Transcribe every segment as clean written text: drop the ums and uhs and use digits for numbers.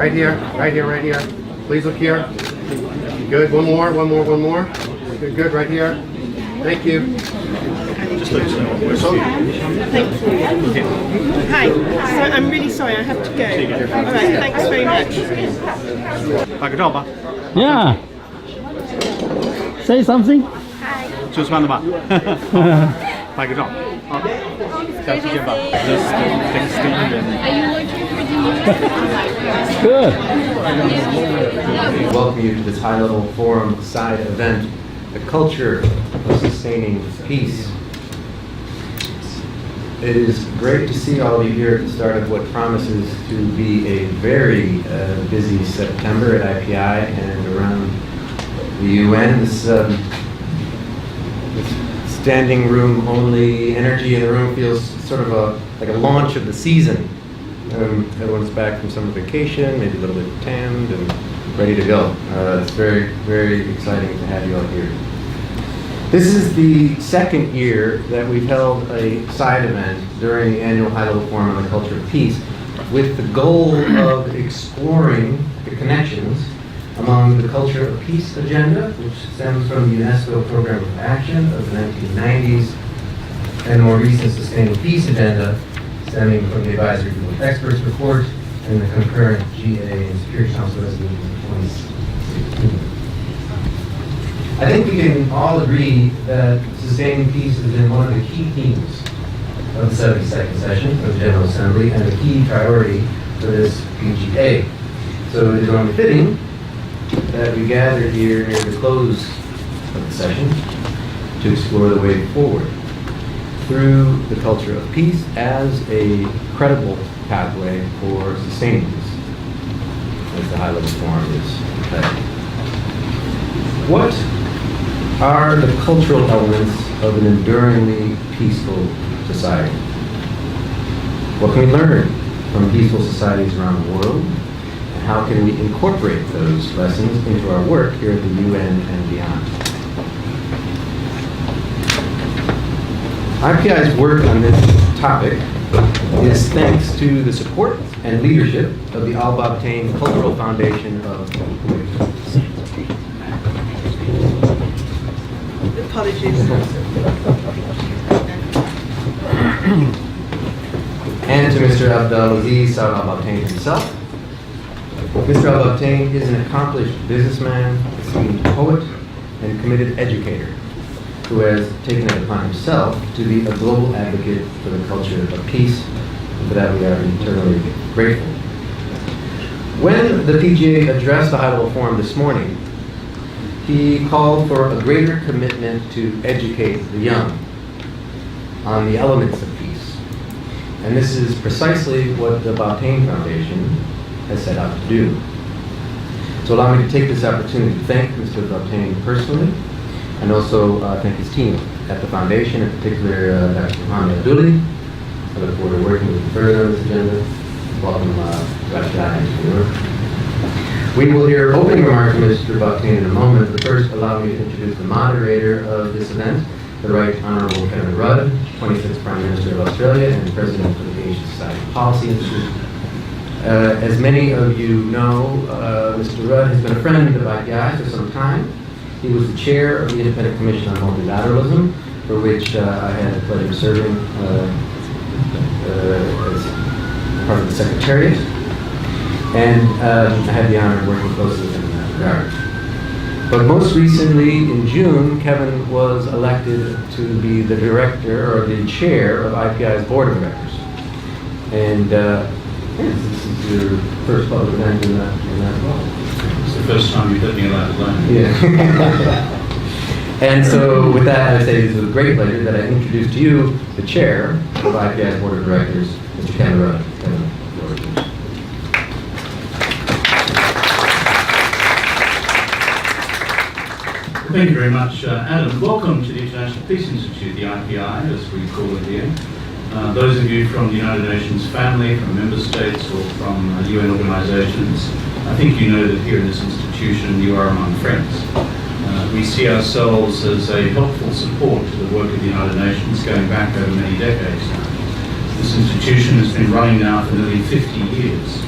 Right here, right here, right here. Please look here. Good. One more. Good, good. Right here. Thank you. Just let us know what we're talking about. Thank you. Hi. So I'm really sorry, I have to go. All right, thanks very much. 拍个照吧， Yeah. Say something. 就穿的吧，拍个照，好，下期见吧。Good. Welcome you to this high-level forum side event, the culture of sustaining peace. It is great to see all of you here at the start of what promises to be a very busy September at IPI and around the UN. This standing room only energy in the room feels sort of like a launch of the season. Everyone's back from summer vacation, maybe a little bit tanned and ready to go. It's very, very exciting to have you all here. This is the second year that we've held a side event during the annual high-level forum on the culture of peace with the goal of exploring the connections among the culture of peace agenda, which stems from the UNESCO Program of Action of the 1990s, and more recent Sustaining Peace agenda stemming from the Advisory Group of Experts report and the concurrent GA and Security Council resolution of 2016. I think we can all agree that sustaining peace has been one of the key themes of the 72nd session of the General Assembly and a key priority for this PGA. So it is only fitting that we gather here near the close of the session to explore the way forward through the culture of peace as a credible pathway for sustaining peace, as the high-level forum is titled. What are the cultural elements of an enduringly peaceful society? What can we learn from peaceful societies around the world? And how can we incorporate those lessons into our work here at the UN and beyond? IPI's work on this topic is thanks to the support and leadership of the Al-Babtain Cultural Foundation of Kuwait. Apologies. And to Mr. Abdulaziz Al-Babtain himself. Mr. Al-Babtain is an accomplished businessman, esteemed poet, and committed educator who has taken it upon himself to be a global advocate for the culture of peace, and for that we are eternally grateful. When the PGA addressed the high-level forum this morning, he called for a greater commitment to educate the young on the elements of peace. And this is precisely what the Al-Babtain Foundation has set out to do. So allow me to take this opportunity to thank Mr. Al-Babtain personally, and also thank his team at the Foundation, in particular Dr. Mohammed Abduli. I look forward to working with you further on this agenda. Welcome, Dr. to New York. We will hear opening remarks from Mr. Al-Babtain in a moment, but first allow me to introduce the moderator of this event, the Right Honourable Kevin Rudd, 26th Prime Minister of Australia and President of the Asian Society Policy Institute. As many of you know, Mr. Rudd has been a friend of IPI for some time. He was the chair of the Independent Commission on Multilateralism, for which I had the pleasure of serving as part of the Secretariat. And I had the honor of working closely with him in that regard. But most recently, in June, Kevin was elected to be the director, or the chair, of IPI's board of directors. And this is your first public event in that role. It's the first time you've let me allowed alone. Yeah. And so with that, I say it's with great pleasure that I introduce to you the chair of IPI's board of directors, Mr. Kevin Rudd. Kevin, the floor is yours. Thank you very much, Adam. Welcome to the International Peace Institute, the IPI, as we call it here. Those of you from the United Nations family, from member states, or from UN organizations, I think you know that here in this institution you are among friends. We see ourselves as a helpful support to the work of the United Nations going back over many decades now. This institution has been running now for nearly 50 years.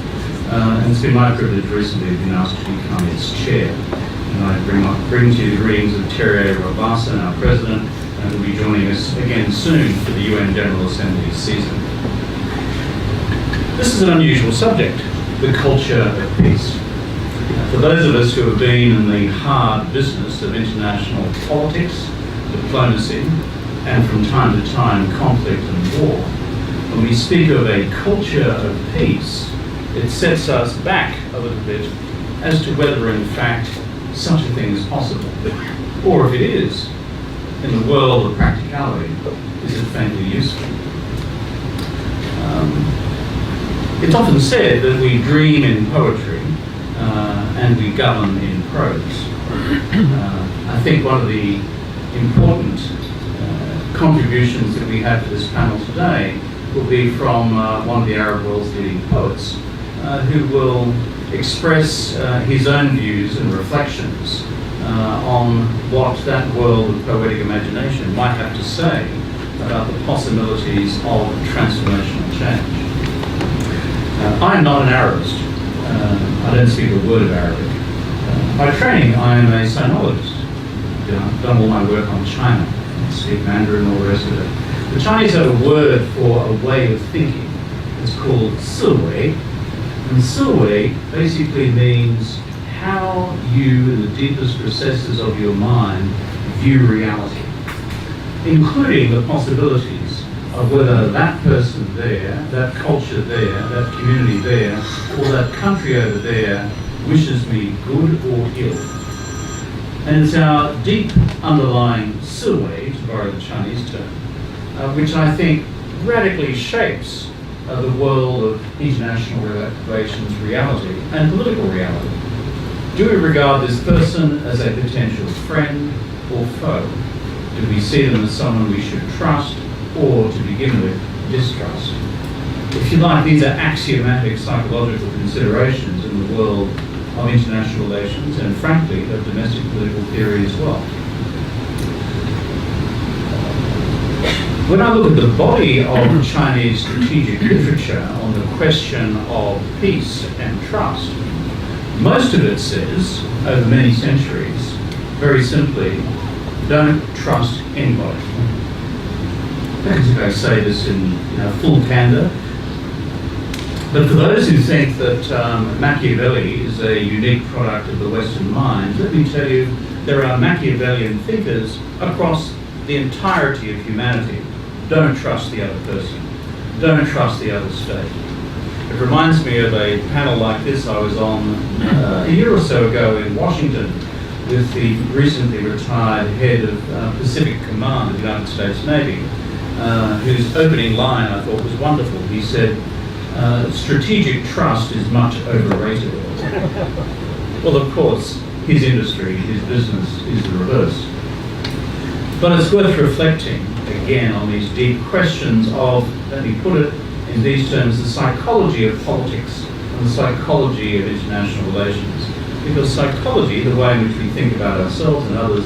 and it's been my privilege recently to be asked to become its chair. And I bring to you the greetings of Terry Robasan, our president, and will be joining us again soon for the UN General Assembly season. This is an unusual subject, the culture of peace. For those of us who have been in the hard business of international politics, diplomacy, and from time to time conflict and war, when we speak of a culture of peace, it sets us back a little bit as to whether in fact such a thing is possible, or if it is, in the world of practicality, is it faintly useful? It's often said that we dream in poetry and we govern in prose. I think one of the important contributions that we have to this panel today will be from one of the Arab world's leading poets who will express his own views and reflections on what that world of poetic imagination might have to say about the possibilities of transformational change. I'm not an Arabist. I don't speak a word of Arabic. By training, I am a sinologist. I've done all my work on China. I speak Mandarin and all the rest of it. The Chinese have a word for a way of thinking. It's called siwei. And siwei basically means how you, in the deepest recesses of your mind, view reality, including the possibilities of whether that person there, that culture there, that community there, or that country over there wishes me good or ill. And it's our deep underlying siwei, to borrow the Chinese term, which I think radically shapes the world of international relations reality and political reality. Do we regard this person as a potential friend or foe? Do we see them as someone we should trust or, to begin with, distrust? If you like, these are axiomatic psychological considerations in the world of international relations and, frankly, of domestic political theory as well. When I look at the body of Chinese strategic literature on the question of peace and trust, most of it says, over many centuries, very simply, don't trust anybody. I say this in full candor, but for those who think that Machiavelli is a unique product of the Western mind, let me tell you, there are Machiavellian thinkers across the entirety of humanity. Don't trust the other person. Don't trust the other state. It reminds me of a panel like this I was on a year or so ago in Washington with the recently retired head of Pacific Command of the United States Navy, whose opening line I thought was wonderful. He said, strategic trust is much overrated. Well, of course, his industry, his business is the reverse. But it's worth reflecting again on these deep questions of, let me put it in these terms, the psychology of politics and the psychology of international relations. Because psychology, the way in which we think about ourselves and others,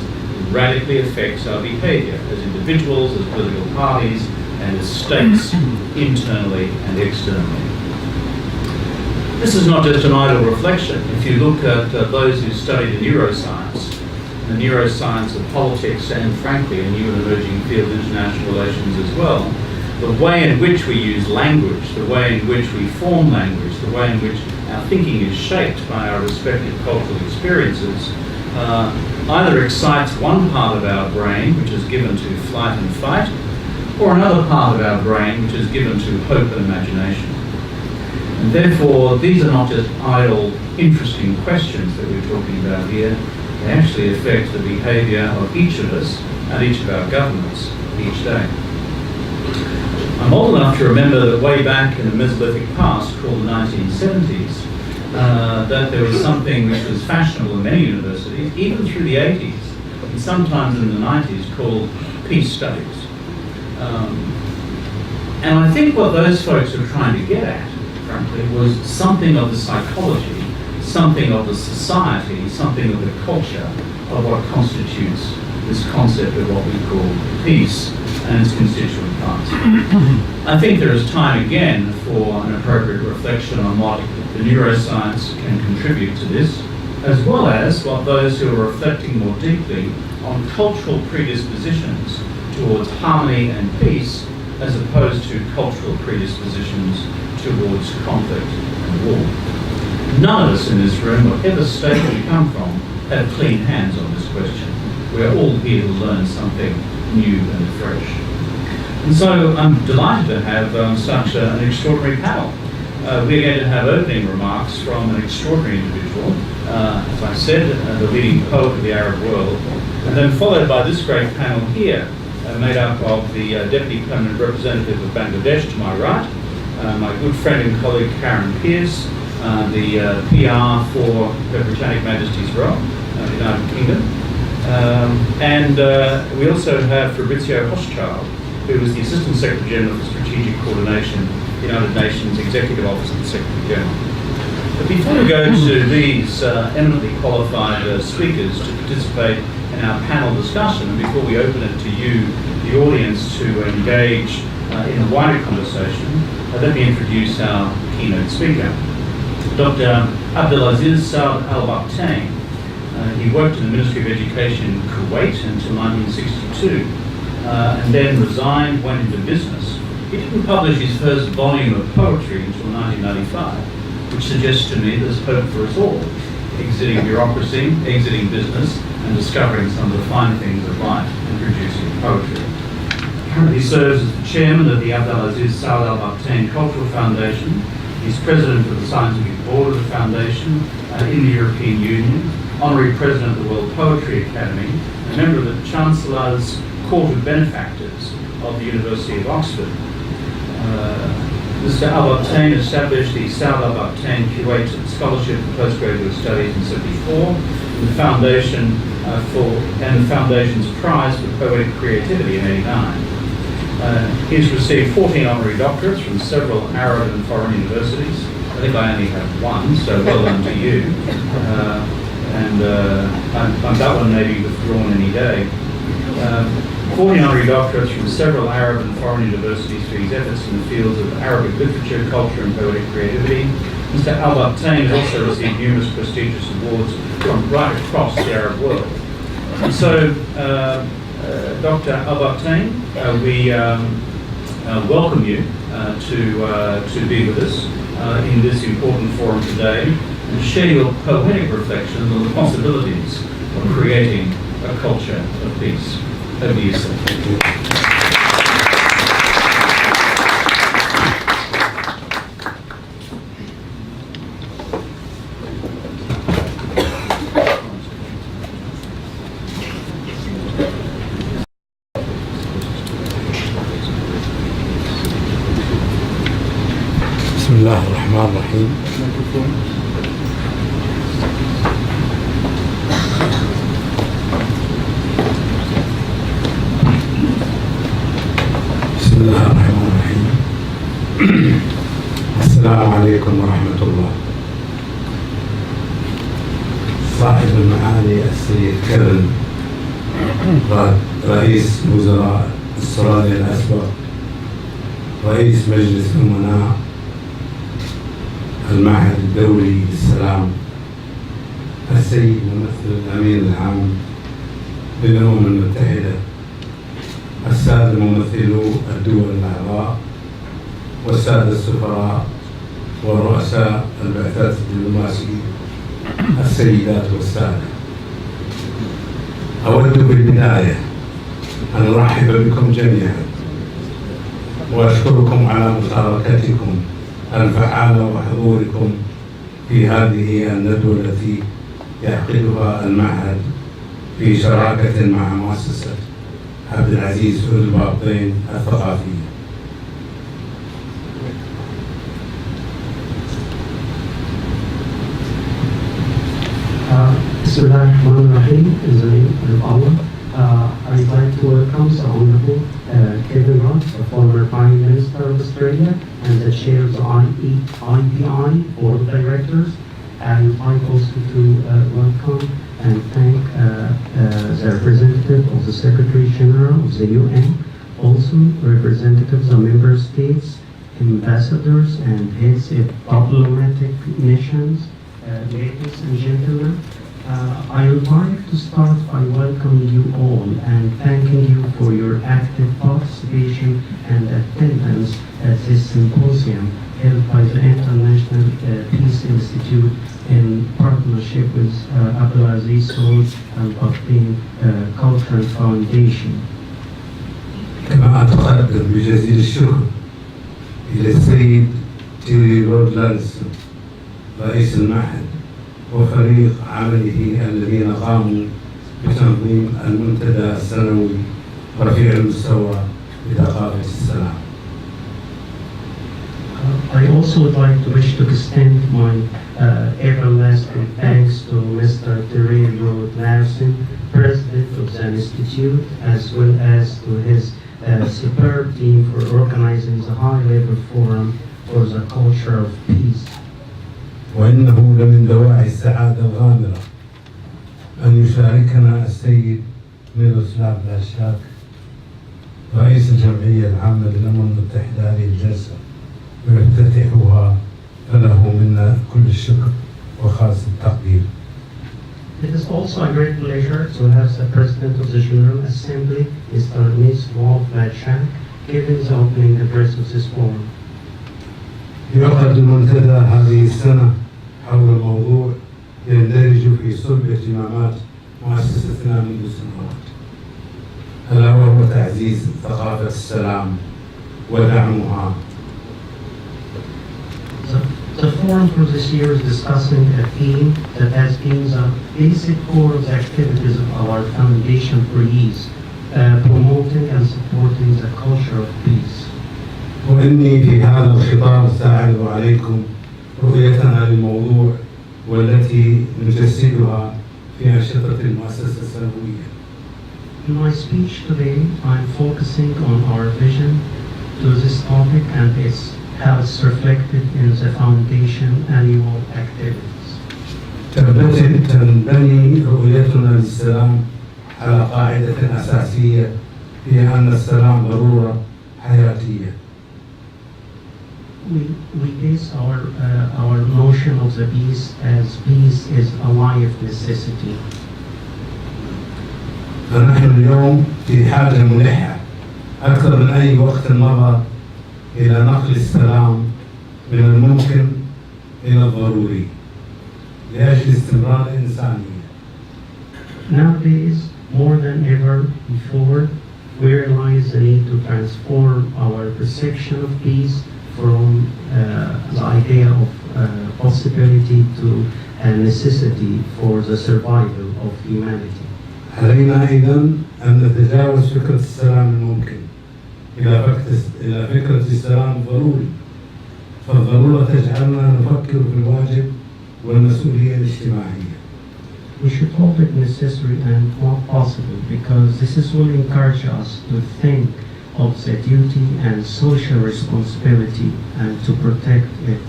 radically affects our behavior as individuals, as political parties, and as states, internally and externally. This is not just an idle reflection. If you look at those who study the neuroscience of politics, and frankly a new and emerging field of international relations as well, the way in which we use language, the way in which we form language, the way in which our thinking is shaped by our respective cultural experiences, either excites one part of our brain, which is given to flight and fight, or another part of our brain, which is given to hope and imagination. And therefore, these are not just idle, interesting questions that we're talking about here. They actually affect the behaviour of each of us and each of our governments each day. I'm old enough to remember that way back in the Mesolithic past, called the 1970s, that there was something which was fashionable in many universities, even through the 80s, and sometimes in the 90s, called peace studies. And I think what those folks were trying to get at, frankly, was something of the psychology, something of the society, something of the culture of what constitutes this concept of what we call peace and its constituent parts. I think there is time again for an appropriate reflection on what it the neuroscience can contribute to this, as well as what those who are reflecting more deeply on cultural predispositions towards harmony and peace, as opposed to cultural predispositions towards conflict and war. None of us in this room, whatever state we come from, have clean hands on this question. We're all here to learn something new and fresh. And so I'm delighted to have such an extraordinary panel. We're going to have opening remarks from an extraordinary individual, as I said, the leading poet of the Arab world, and then followed by this great panel here, made up of the Deputy Permanent Representative of Bangladesh to my right, my good friend and colleague Karen Pearce, the PR for Her Britannic Majesty's Realm, the United Kingdom, and we also have Fabrizio Hochschild, who is the Assistant Secretary General for Strategic Coordination, United Nations Executive Office of the Secretary General. But before we go to these eminently qualified speakers to participate in our panel discussion, and before we open it to you, the audience, to engage in a wider conversation, let me introduce our keynote speaker, Dr. Abdulaziz Saud Al-Babtain. He worked in the Ministry of Education in Kuwait until 1962, and then resigned, went into business. He didn't publish his first volume of poetry until 1995, which suggests to me there's hope for us all, exiting bureaucracy, exiting business, and discovering some of the fine things of life and producing poetry. He currently serves as the chairman of the Abdulaziz Saud Al-Babtain Cultural Foundation. He's president of the Scientific Board of the Foundation in the European Union, honorary president of the World Poetry Academy, a member of the Chancellor's Court of Benefactors of the University of Oxford. Mr. Al-Babtain established the Saud Al-Babtain Kuwait Scholarship for Postgraduate Studies in 1974, the foundation and the Foundation's Prize for Poetic Creativity in 1989. He's received 14 honorary doctorates from several Arab and foreign universities. I think I only have one, so well done to you. That one may be withdrawn any day. 14 honorary doctorates from several Arab and foreign universities for his efforts in the fields of Arabic literature, culture and poetic creativity. Mr. Al-Babtain has also received numerous prestigious awards from right across the Arab world. And so, Dr. Al-Babtain, we welcome you to be with us in this important forum today and share your poetic reflections on the possibilities of creating a culture of peace. Over to you, sir. بسم الله الرحمن الرحيم. بسم الله الرحمن الرحيم. السلام عليكم ورحمة الله. صاحب المعالي السيد كيرن رئيس وزراء استراليا الأسبق، رئيس مجلس أمناء المعهد الدولي للسلام، السيد ممثل الأمين العام للأمم المتحدة، السادة ممثلو الدول الأعضاء، والسادة السفراء ورؤساء البعثات الدبلوماسية، السيدات والسادة. أود بالبداية أن أرحب بكم جميعا وأشكركم على مشاركتكم الفعالة وحضوركم في هذه الندوة التي يعقدها المعهد في شراكة مع مؤسسة عبد العزيز البابطين الثقافية. Bismillahirrahmanirrahim. In the name of Allah, I'd like to welcome the Honorable Kevin Rudd, the former Prime Minister of Australia and the Chair of the IPI Board of Directors. I'd like also to welcome and thank the representative of the Secretary General of the UN, also representatives of member states ambassadors and heads of diplomatic missions, ladies and gentlemen. I would like to start by welcoming you all and thanking you for your active participation and attendance at this symposium held by the International Peace Institute in partnership with Abdulaziz Saud Al-Babtain Cultural Foundation. كما أتقدم بجزيل الشكر إلى السيد تيري رودلاندز رئيس المعهد وفريق عمله الذين قاموا بتنظيم المنتدى السنوي رفيع المستوى لثقافة السلام. I also would like to wish to extend my everlasting thanks to Mr. Terry Rod Larson, President of the Institute, as well as to his superb team for organizing the high-level forum for the culture of peace. وإنه لمن دواعي السعادة الغامرة أن يشاركنا السيد ميروسلاف لاشاك رئيس الجمعية العامة للأمم المتحدة هذه الجلسة ويفتتحها، فله منا كل الشكر وخاص التقدير. It is also a great pleasure to have the President of the General Assembly, Mr. Miroslav Lajcak, giving the opening address of this forum. يعقد المنتدى هذه السنة حول موضوع يندرج في صلب اهتمامات مؤسستنا منذ سنوات، ألا وهو تعزيز ثقافة السلام ودعمها. The forum for this year is discussing a theme that has been the basic core of the activities of our Foundation for Ease, promoting and supporting the culture of peace. وإني في هذا الخطاب سأعرض عليكم رؤيتنا للموضوع والتي نجسدها في أنشطة المؤسسة السنوية. In my speech today, I'm focusing on our vision to this topic and how it's reflected in the Foundation annual activities. تنبني رؤيتنا للسلام على قاعدة أساسية هي أن السلام ضرورة حياتية. We base our notion of the peace as peace is a life necessity. فنحن اليوم في حاجة ملحة أكثر من أي وقت مضى إلى نقل السلام من الممكن إلى الضروري لأجل استمرار الإنسانية. Nowadays, more than ever before, we realize the need to transform our perception of peace from the idea of possibility to a necessity for the survival of humanity. علينا إذن أن نتجاوز فكرة السلام الممكن إلى فكرة السلام ضروري، فالضرورة تجعلنا نفكر في الواجب والمسؤولية الاجتماعية. We should hold it necessary and not possible because this will encourage us to think of the duty and social responsibility and to protect it.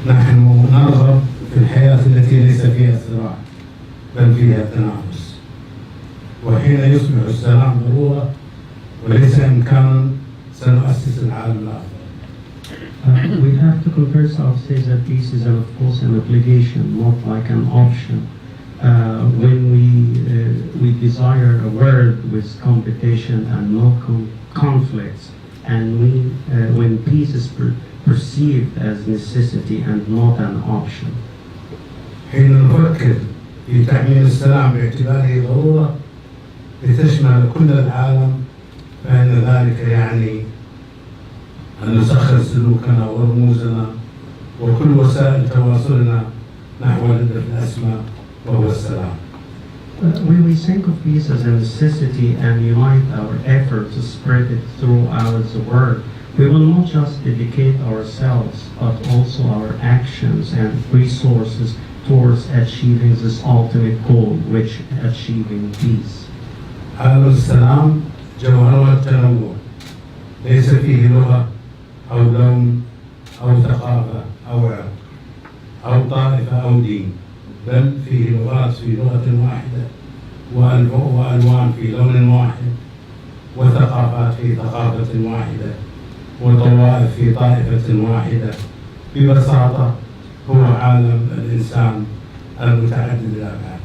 نحن نرغب في الحياة التي ليس فيها صراع بل فيها تنافس، وحين يصبح السلام ضرورة وليس إمكانا سنؤسس العالم الأفضل. We have to convince ourselves that peace is, of course, an obligation, not like an option. When we desire a world with competition and no conflicts, and when peace is perceived as necessity and not an option. حين نفكر في تعميم السلام باعتباره ضرورة لتشمل كل العالم، فإن ذلك يعني أن نسخر سلوكنا ورموزنا وكل وسائل تواصلنا نحو الهدف الأسمى وهو السلام. When we think of peace as a necessity and unite our effort to spread it throughout the world, we will not just dedicate ourselves, but also our actions and resources towards achieving this ultimate goal, which achieving peace. عالم السلام جوهره التنوع، ليس فيه لغة أو لون أو ثقافة أو عرق أو طائفة أو دين، بل فيه لغات في لغة واحدة وألوان في لون واحد وثقافات في ثقافة واحدة وطوائف في طائفة واحدة. ببساطة هو عالم الإنسان المتعدد الأبعاد.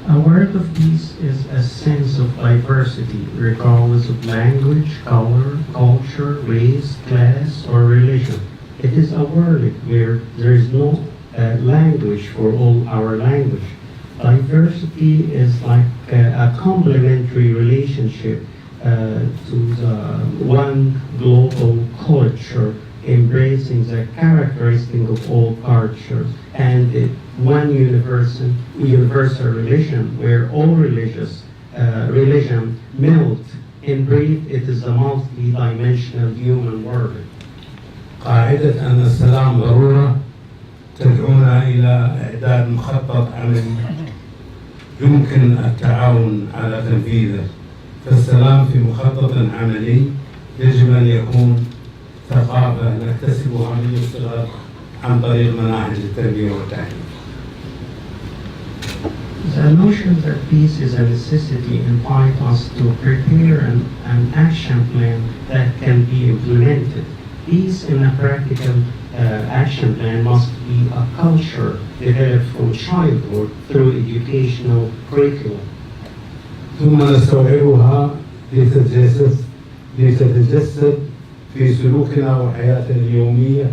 A word of peace is a sense of diversity, regardless of language, color, culture, race, class, or religion. It is a world where there is no language for all our language. Diversity is like a complementary relationship to the one global culture, embracing the characteristic of all cultures, and one universal religion where all religion melt. In brief, it is a multi-dimensional human world. قاعدة أن السلام ضرورة تدعونا إلى إعداد مخطط عملي يمكن التعاون على تنفيذه. فالسلام في مخطط عملي يجب أن يكون ثقافة نكتسبها من الصغر عن طريق مناهج التربية والتعليم. The notion that peace is a necessity invites us to prepare an action plan that can be implemented. Peace in a practical action plan must be a culture developed from childhood through educational curriculum. ثم نستوعبها لتتجسد في سلوكنا وحياتنا اليومية.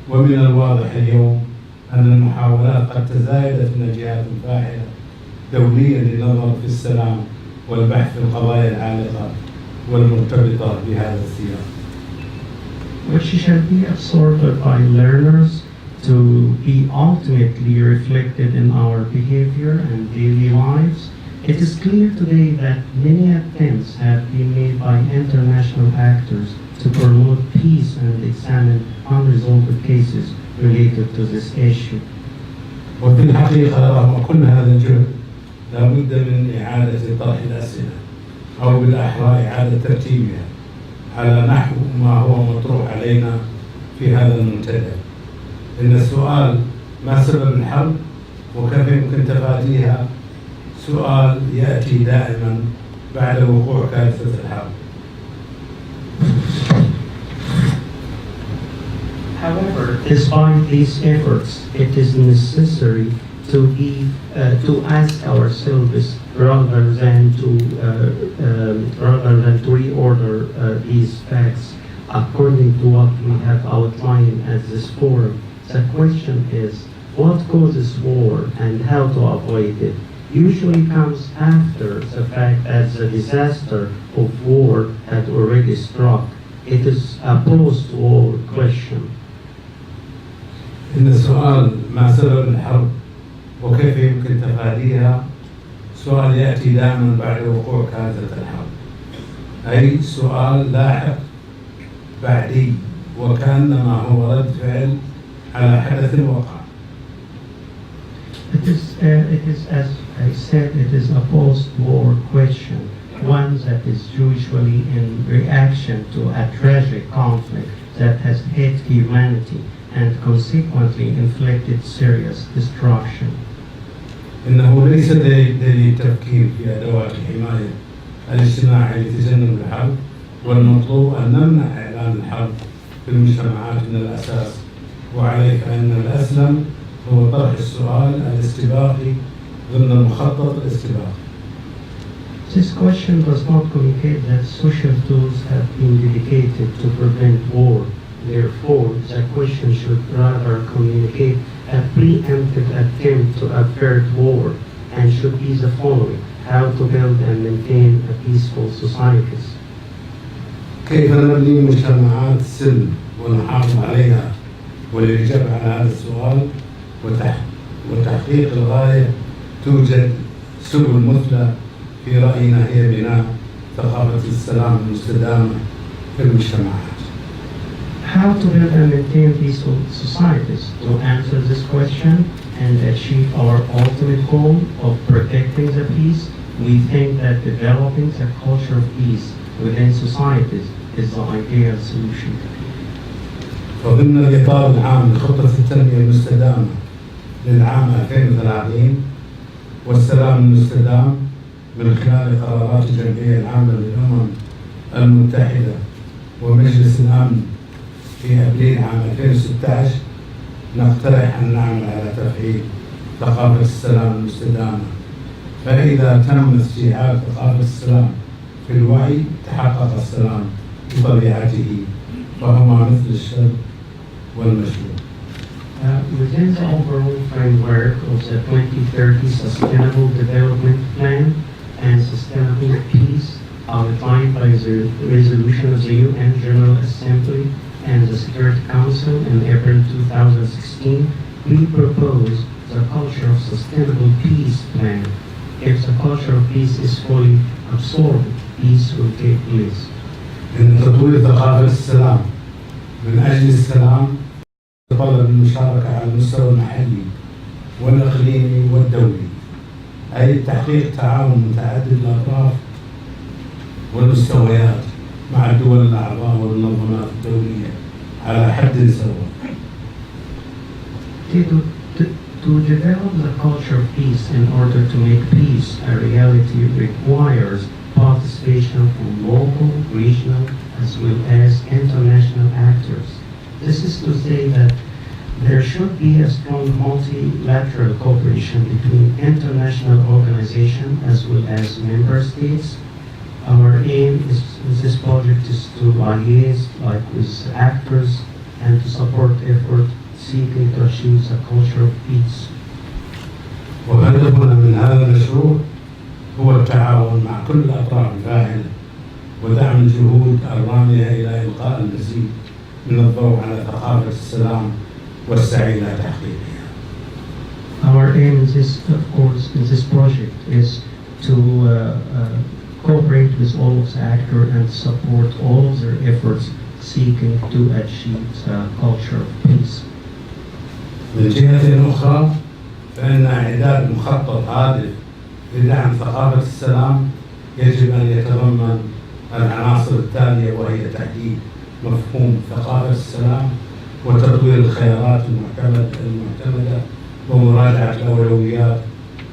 ومن الواضح اليوم أن المحاولات قد تزايدت من جهات فاعلة دوليا للنظر في السلام والبحث في القضايا العالقة والمرتبطة بهذا السياق. Which shall be absorbed by learners to be ultimately reflected in our behavior and daily lives. It is clear today that many attempts have been made by international actors to promote peace and examine unresolved cases related to this issue. وفي الحقيقة رغم كل هذا الجهد لا بد من إعادة طرح الأسئلة أو بالأحرى إعادة ترتيبها على نحو ما هو مطروح علينا في هذا المنتدى. إن السؤال ما سبب الحرب وكيف يمكن تفاديها سؤال يأتي دائما بعد وقوع كارثة الحرب. However, despite these efforts, it is necessary to ask ourselves rather than to reorder these facts according to what we have outlined at this forum. The question is, what causes war and how to avoid it? Usually comes after the fact that the disaster of war had already struck. It is a post-war question. إن السؤال ما سبب الحرب وكيف يمكن تفاديها سؤال يأتي دائما بعد وقوع كارثة الحرب، أي سؤال لاحق بعدي وكأنما هو رد فعل على حدث وقع. It is, as I said, it is a post-war question, one that is usually in reaction to a tragic conflict that has hit humanity and consequently inflicted serious destruction. إنه ليس دليل التفكير في أدوات الحماية الاجتماعية لتجنب الحرب، والمطلوب أن نمنع إعلان الحرب في المجتمعات من الأساس، وعليه فإن الأسلم هو طرح السؤال الاستباقي ضمن المخطط الاستباقي. This question does not communicate that social tools have been dedicated to prevent war. Therefore, the question should rather communicate a preemptive attempt to avert war and should be the following: how to build and maintain a peaceful societies. كيف نبني مجتمعات سلم ونحافظ عليها؟ وللإجابة على هذا السؤال وتحقيق الغاية توجد سبل مثلى في رأينا هي بناء ثقافة السلام المستدامة في المجتمعات. How to build and maintain peaceful societies? To answer this question and achieve our ultimate goal of protecting the peace, we think that developing the culture of peace within societies is the ideal solution. وضمن الإطار العام لخطة التنمية المستدامة للعام 2030 والسلام المستدام من خلال قرارات الجمعية العامة للأمم المتحدة ومجلس الأمن في أبريل عام 2016 نقترح أن نعمل على تفعيل ثقافة السلام المستدامة. فإذا تم استيعاب ثقافة السلام في الوعي تحقق السلام بطبيعته، فهما مثل الشرب والمشروب. Within the overall framework of the 2030 Sustainable Development Plan and Sustainable Peace outlined by the resolution of the UN General Assembly and the Security Council in April 2016, we propose the Culture of Sustainable Peace Plan. If the culture of peace is fully absorbed, peace will take place. إن تطوير ثقافة السلام من أجل السلام يتطلب المشاركة على المستوى المحلي والإقليمي والدولي، أي تحقيق تعاون متعدد الأطراف والمستويات مع الدول الأعضاء والمنظمات الدولية على حد سواء. To develop the culture of peace in order to make peace a reality requires participation from local, regional, as well as international actors. This is to say that there should be a strong multilateral cooperation between international organizations as well as member states. Our aim with this project is to liaise with actors and to support efforts seeking to achieve the culture of peace. وهدفنا من هذا المشروع هو التعاون مع كل الأطراف الفاعلة ودعم الجهود الرامية إلى إلقاء المزيد من الضوء على ثقافة السلام والسعي إلى تحقيقها. Our aim in this project is to cooperate with all of the actors and support all of their efforts seeking to achieve the culture of peace. من جهة أخرى فإن إعداد مخطط هادف لدعم ثقافة السلام يجب أن يتضمن العناصر التالية، وهي تحديد مفهوم ثقافة السلام وتطوير الخيارات المعتمدة ومراجعة الأولويات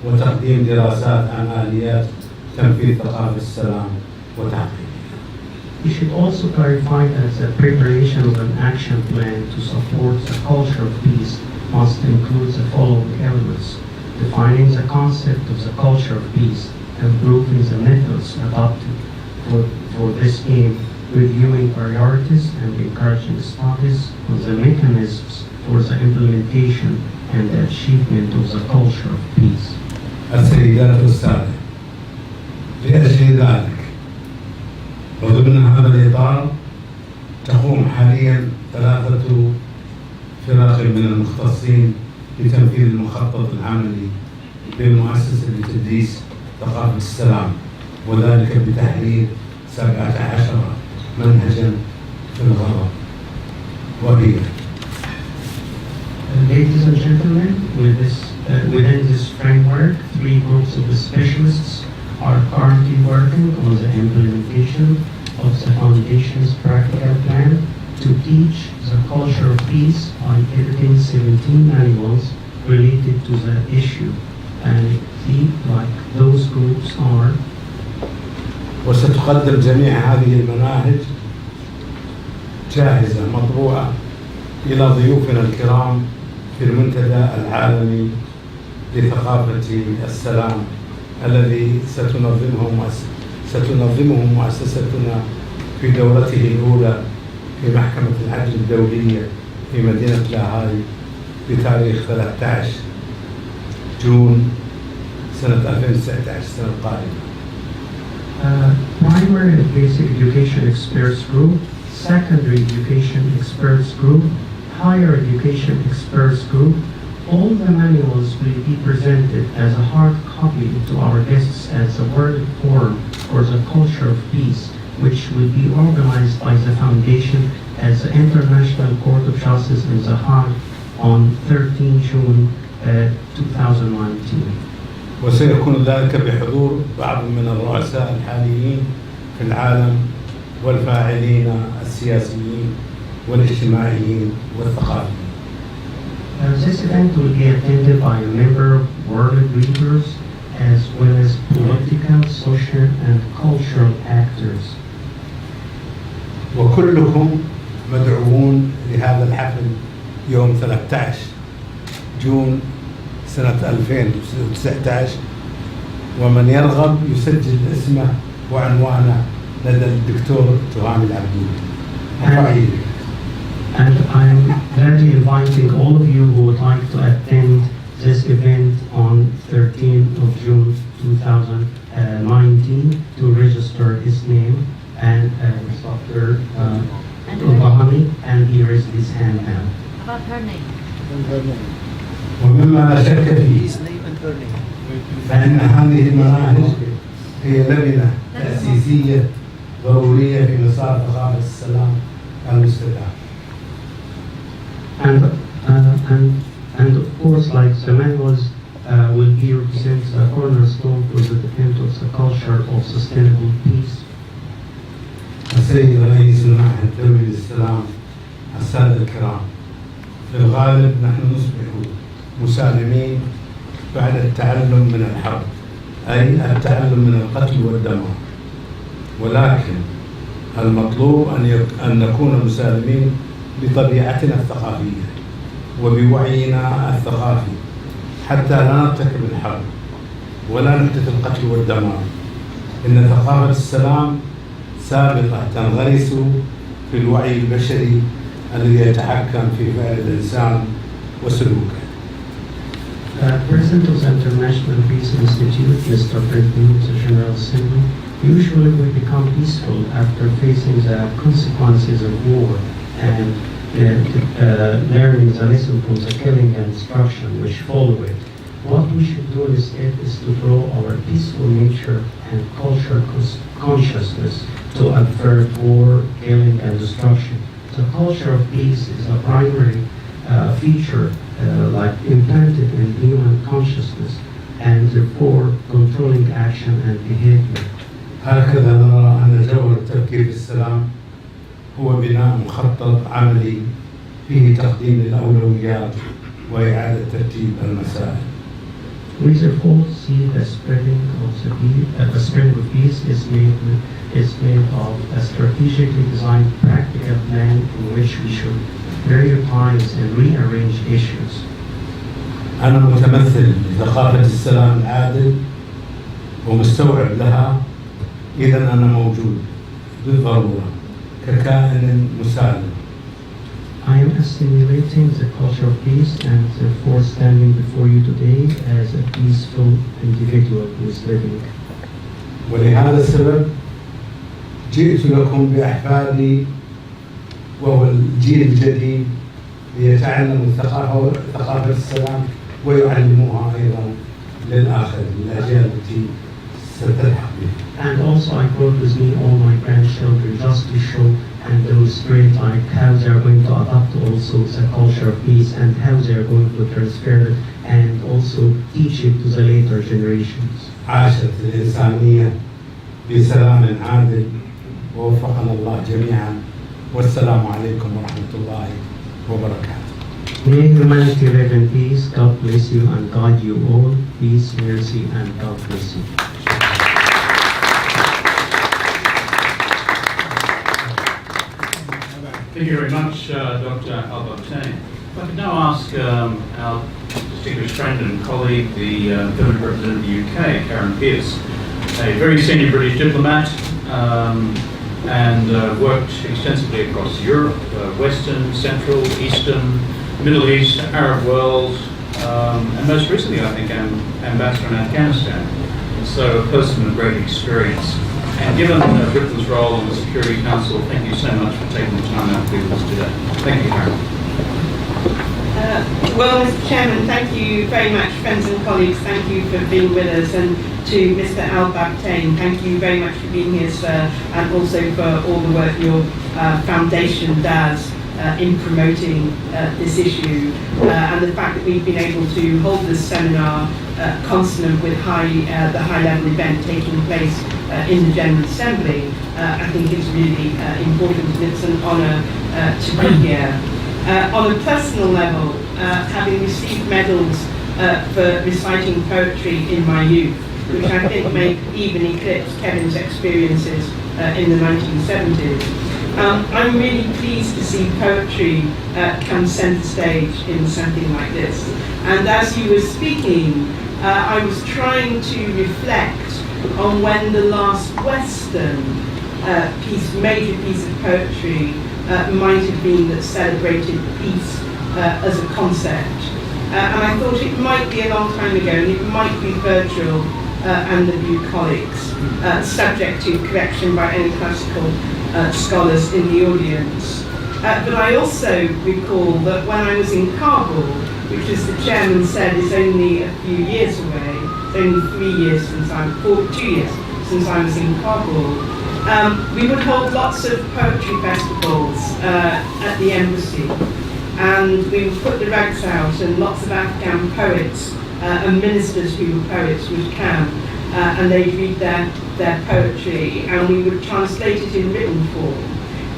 وتقديم دراسات عن آليات تنفيذ ثقافة السلام وتحقيقها. We should also clarify that the preparation of an action plan to support the culture of peace must include the following elements: defining the concept of the culture of peace, improving the methods adopted for this aim, reviewing priorities and encouraging studies on the mechanisms for the implementation and the achievement of the culture of peace. السيدات والسادة، لأجل ذلك وضمن هذا الإطار تقوم حاليا 3 فرق من المختصين لتنفيذ المخطط العملي بالمؤسسة لتدريس ثقافة السلام، وذلك بتحرير 17 منهجا في الغرب. وهي Ladies and gentlemen, within this framework, 3 groups of specialists are currently working on the implementation of the Foundation's practical plan to teach the culture of peace by editing 17 manuals related to the issue. And those groups are وستقدم جميع هذه المناهج جاهزة مطبوعة إلى ضيوفنا الكرام في المنتدى العالمي لثقافة السلام الذي ستنظمه مؤسستنا في دورته الأولى في محكمة العدل الدولية في مدينة لاهاي بتاريخ 13 جون سنة 2019 السنة القادمة. Primary and basic education experts group, secondary education experts group, higher education experts group. All the manuals will be presented as a hard copy to our guests as a word form for the culture of peace, which will be organized by the Foundation as the International Court of Justice in The Hague on 13 June 2019. وسيكون ذلك بحضور بعض من الرؤساء الحاليين في العالم والفاعلين السياسيين والاجتماعيين والثقافيين. This event will be attended by a number of world leaders as well as political, social, and cultural actors. وكلكم مدعوون لهذا الحفل يوم 13 جون سنة 2019. ومن يرغب يسجل اسمه وعنوانه لدى الدكتور تهامي العبدود. And I'm gladly inviting all of you who would like to attend this event on 13th of June 2019 to register his name and Dr. Al-Babtain, and he raised his hand now. About her name. ومما لا شك فيه فإن هذه المناهج هي لبنة تأسيسية ضرورية في مسار ثقافة السلام المستدام. And of course, like the manuals will be represents a cornerstone for the defense of the culture of sustainable peace. السيد رئيس المعهد الدولي للسلام، السادة الكرام، في الغالب نحن نصبح مسالمين بعد التعلم من الحرب، أي التعلم من القتل والدمار، ولكن المطلوب أن نكون مسالمين بطبيعتنا الثقافية وبوعينا الثقافي حتى لا نرتكب الحرب ولا نحدث القتل والدمار. إن ثقافة السلام سابقة تنغرس في الوعي البشري الذي يتحكم في فعل الإنسان وسلوكه. President of the International Peace Institute, Mr. President of the General Assembly, usually we become peaceful after facing the consequences of war and learning the lesson from the killing and destruction which follow it. What we should do instead is to draw our peaceful nature and culture consciousness to avert war, killing, and destruction. The culture of peace is a primary feature like implanted in human consciousness and therefore controlling action and behavior. هكذا نرى أن جوهر التفكير في السلام هو بناء مخطط عملي فيه تقديم الأولويات وإعادة ترتيب المسائل. We therefore see the spreading of peace is made of a strategically designed practical plan in which we should prioritize and rearrange issues. أنا متمثل بثقافة السلام العادل ومستوعب لها، إذا أنا موجود بالضرورة ككائن مسالم. I am assimilating the culture of peace and therefore standing before you today as a peaceful individual who is living. ولهذا السبب جئت لكم بأحفادي وهو الجيل الجديد ليتعلموا ثقافة السلام ويعلموها أيضا للآخرين، للأجيال التي ستلحق بها. And also I brought with me all my grandchildren just to show and demonstrate like how they are going to adopt also the culture of peace and how they are going to transfer it and also teach it to the later generations. عاشت الإنسانية بسلام عادل ووفقنا الله جميعا، والسلام عليكم ورحمة الله وبركاته. May humanity live in peace. God bless you and guide you all. Peace, mercy, and God bless you. Thank you very much, Dr. Al-Babtain. If I could now ask our distinguished friend and colleague, the permanent representative of the UK, Karen Pearce, a very senior British diplomat, and worked extensively across Europe, Western, Central, Eastern, Middle East, Arab world, and most recently, I think, ambassador in Afghanistan. So a person of great experience. And given Britain's role on the Security Council, thank you so much for taking the time out to be with us today. Thank you, Karen. Well, Mr. Chairman, thank you very much, friends and colleagues. Thank you for being with us. And to Mr. Al-Babtain, thank you very much for being here, sir, and also for all the work your foundation does in promoting this issue. And the fact that we've been able to hold this seminar consonant with the high-level event taking place in the General Assembly, I think is really important, and it's an honour to be here. On a personal level, having received medals for reciting poetry in my youth, which I think may even eclipse Kevin's experiences in the 1970s, I'm really pleased to see poetry come centre stage in something like this. And as you were speaking, I was trying to reflect on when the last Western major piece of poetry might have been that celebrated peace as a concept. And I thought it might be a long time ago, and it might be Virgil and the bucolics, subject to correction by any classical scholars in the audience. But I also recall that when I was in Kabul, which as the chairman said is only a few years away, only 2 years since I was in Kabul, we would hold lots of poetry festivals at the embassy. And we would put the rugs out, and lots of Afghan poets and ministers who were poets would come, and they'd read their poetry, and we would translate it in written form.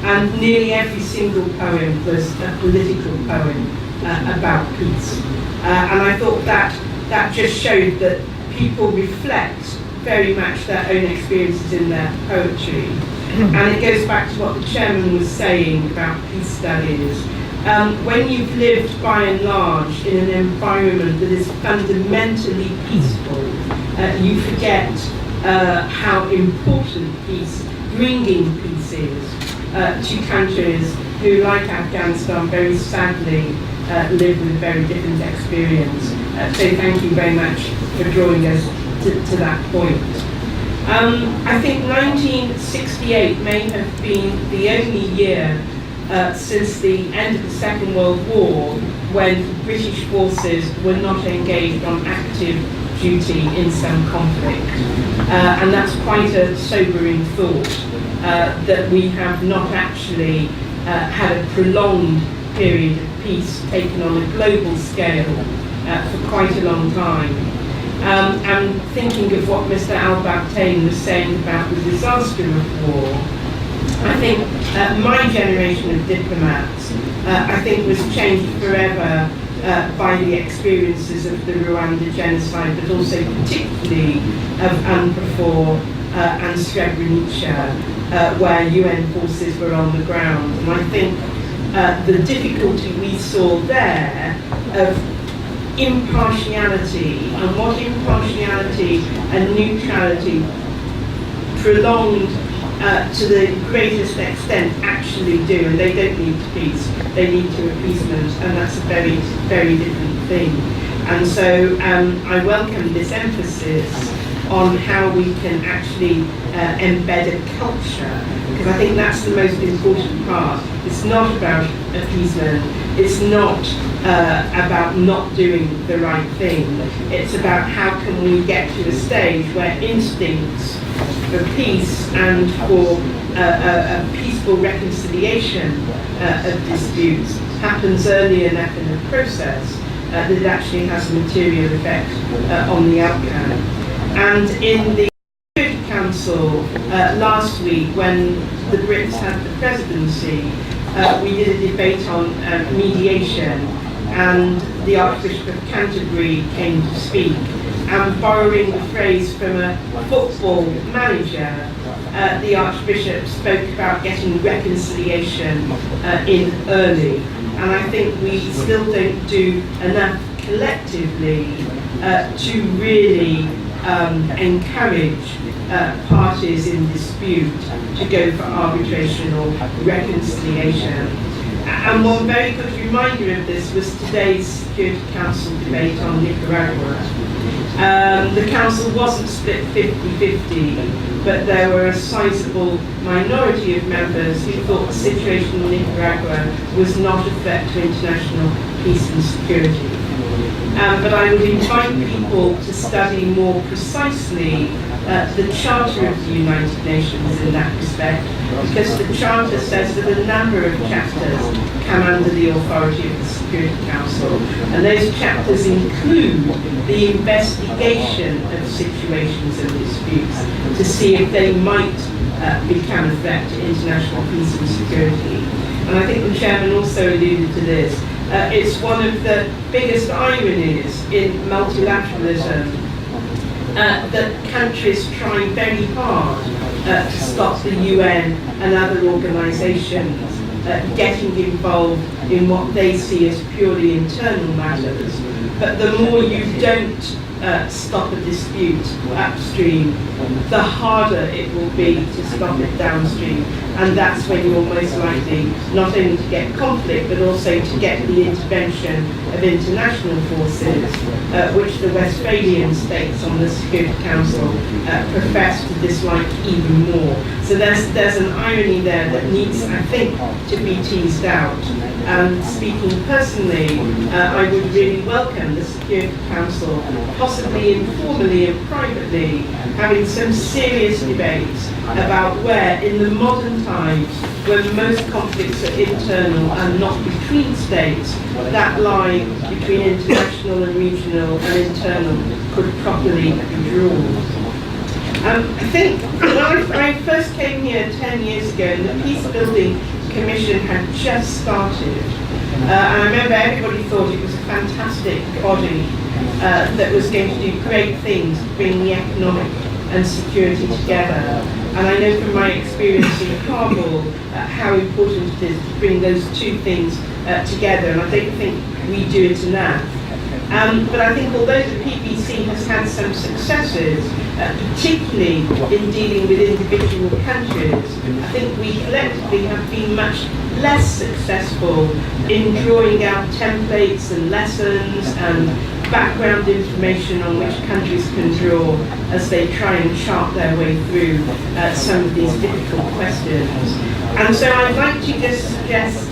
And nearly every single poem was a political poem about peace. And I thought that just showed that people reflect very much their own experiences in their poetry. And it goes back to what the chairman was saying about peace studies. When you've lived by and large in an environment that is fundamentally peaceful, you forget how important peace, bringing peace is to countries who, like Afghanistan, very sadly live with a very different experience. So thank you very much for drawing us to that point. I think 1968 may have been the only year since the end of the Second World War when British forces were not engaged on active duty in some conflict. And that's quite a sobering thought, that we have not actually had a prolonged period of peace taken on a global scale for quite a long time. And thinking of what Mr. Al-Babtain was saying about the disaster of war, I think my generation of diplomats, I think, was changed forever by the experiences of the Rwanda genocide, but also particularly of UNPROFOR and Srebrenica, where UN forces were on the ground. And I think the difficulty we saw there of impartiality, and what impartiality and neutrality prolonged to the greatest extent actually do, and they don't need peace, they need to appeasement, and that's a very, very different thing. And so I welcome this emphasis on how we can actually embed a culture, because I think that's the most important part. It's not about appeasement, it's not about not doing the right thing. It's about how can we get to a stage where instincts for peace and for a peaceful reconciliation of disputes happens early enough in the process that it actually has a material effect on the outcome. And in the Security Council last week, when the Brits had the presidency, we did a debate on mediation, and the Archbishop of Canterbury came to speak. And borrowing the phrase from a football manager, the Archbishop spoke about getting reconciliation in early. And I think we still don't do enough collectively to really encourage parties in dispute to go for arbitration or reconciliation. And one very good reminder of this was today's Security Council debate on Nicaragua. The Council wasn't split 50-50, but there were a sizable minority of members who thought the situation in Nicaragua was not a threat to international peace and security. But I would invite people to study more precisely the Charter of the United Nations in that respect, because the Charter says that a number of chapters come under the authority of the Security Council, and those chapters include the investigation of situations and disputes to see if they might become a threat to international peace and security. And I think the chairman also alluded to this. It's one of the biggest ironies in multilateralism that countries try very hard to stop the UN and other organisations getting involved in what they see as purely internal matters. But the more you don't stop a dispute upstream, the harder it will be to stop it downstream. And that's when you're most likely not only to get conflict, but also to get the intervention of international forces, which the Westphalian states on the Security Council profess to dislike even more. So there's an irony there that needs, I think, to be teased out. And speaking personally, I would really welcome the Security Council, possibly informally and privately, having some serious debates about where, in the modern times, when most conflicts are internal and not between states, that line between international and regional and internal could properly be drawn. I think when I first came here 10 years ago, and the Peace Building Commission had just started, and I remember everybody thought it was a fantastic body that was going to do great things to bring the economic and security together. And I know from my experience in Kabul how important it is to bring those two things together, and I don't think we do it enough. But I think although the PBC has had some successes, particularly in dealing with individual countries, I think we collectively have been much less successful in drawing out templates and lessons and background information on which countries can draw as they try and chart their way through some of these difficult questions. And so I'd like to just suggest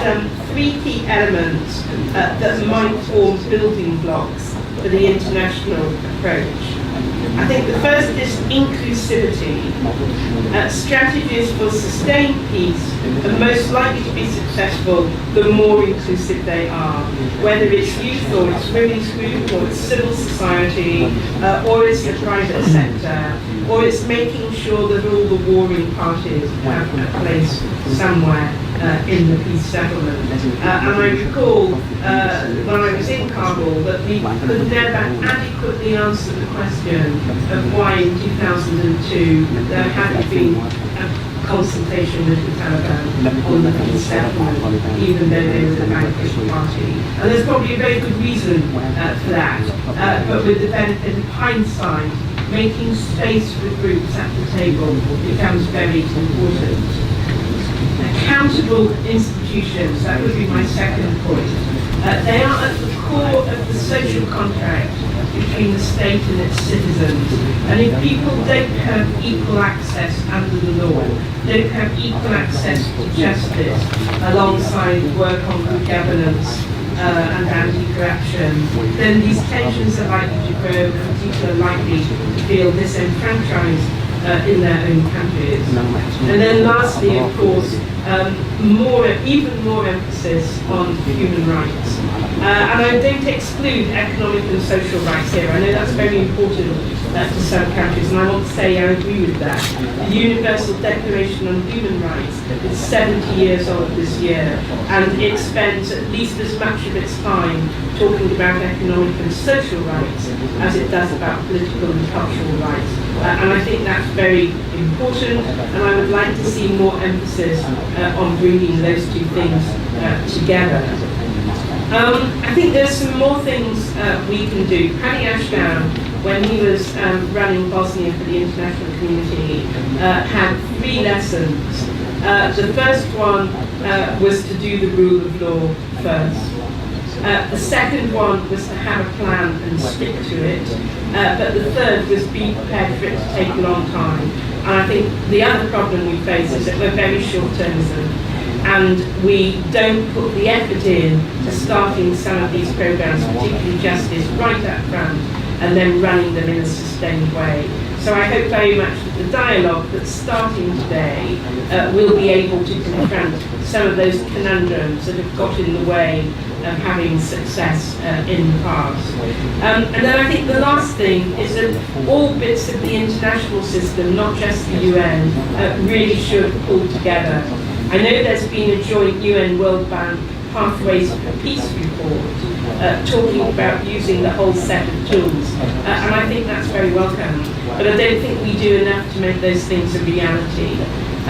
three key elements that might form building blocks for the international approach. I think the first is inclusivity. Strategies for sustained peace are most likely to be successful the more inclusive they are, whether it's youth or it's women's group or it's civil society or it's the private sector, or it's making sure that all the warring parties have a place somewhere in the peace settlement. And I recall when I was in Kabul that we could never adequately answer the question of why in 2002 there hadn't been a consultation with the Taliban on the peace settlement, even though they were the vanquished party. And there's probably a very good reason for that, but with the benefit of hindsight, making space for groups at the table becomes very important. Accountable institutions, that would be my second point. They are at the core of the social contract between the state and its citizens. And if people don't have equal access under the law, don't have equal access to justice, alongside work on good governance and anti-corruption, then these tensions are likely to grow and people are likely to feel disenfranchised in their own countries. And then lastly, of course, even more emphasis on human rights. And I don't exclude economic and social rights here. I know that's very important to some countries, and I want to say I agree with that. The Universal Declaration on Human Rights is 70 years old this year, and it spends at least as much of its time talking about economic and social rights as it does about political and cultural rights. And I think that's very important, and I would like to see more emphasis on bringing those two things together. I think there's some more things we can do. Paddy Ashdown, when he was running Bosnia for the international community, had 3 lessons. The first one was to do the rule of law first. The second one was to have a plan and stick to it. But the third was be prepared for it to take a long time. And I think the other problem we face is that we're very short-termism, and we don't put the effort in to starting some of these programs, particularly justice, right up front, and then running them in a sustained way. So I hope very much that the dialogue that's starting today will be able to confront some of those conundrums that have got in the way of having success in the past. And then I think the last thing is that all bits of the international system, not just the UN, really should pull together. I know there's been a joint UN World Bank Pathways for Peace report, talking about using the whole set of tools. And I think that's very welcome. But I don't think we do enough to make those things a reality.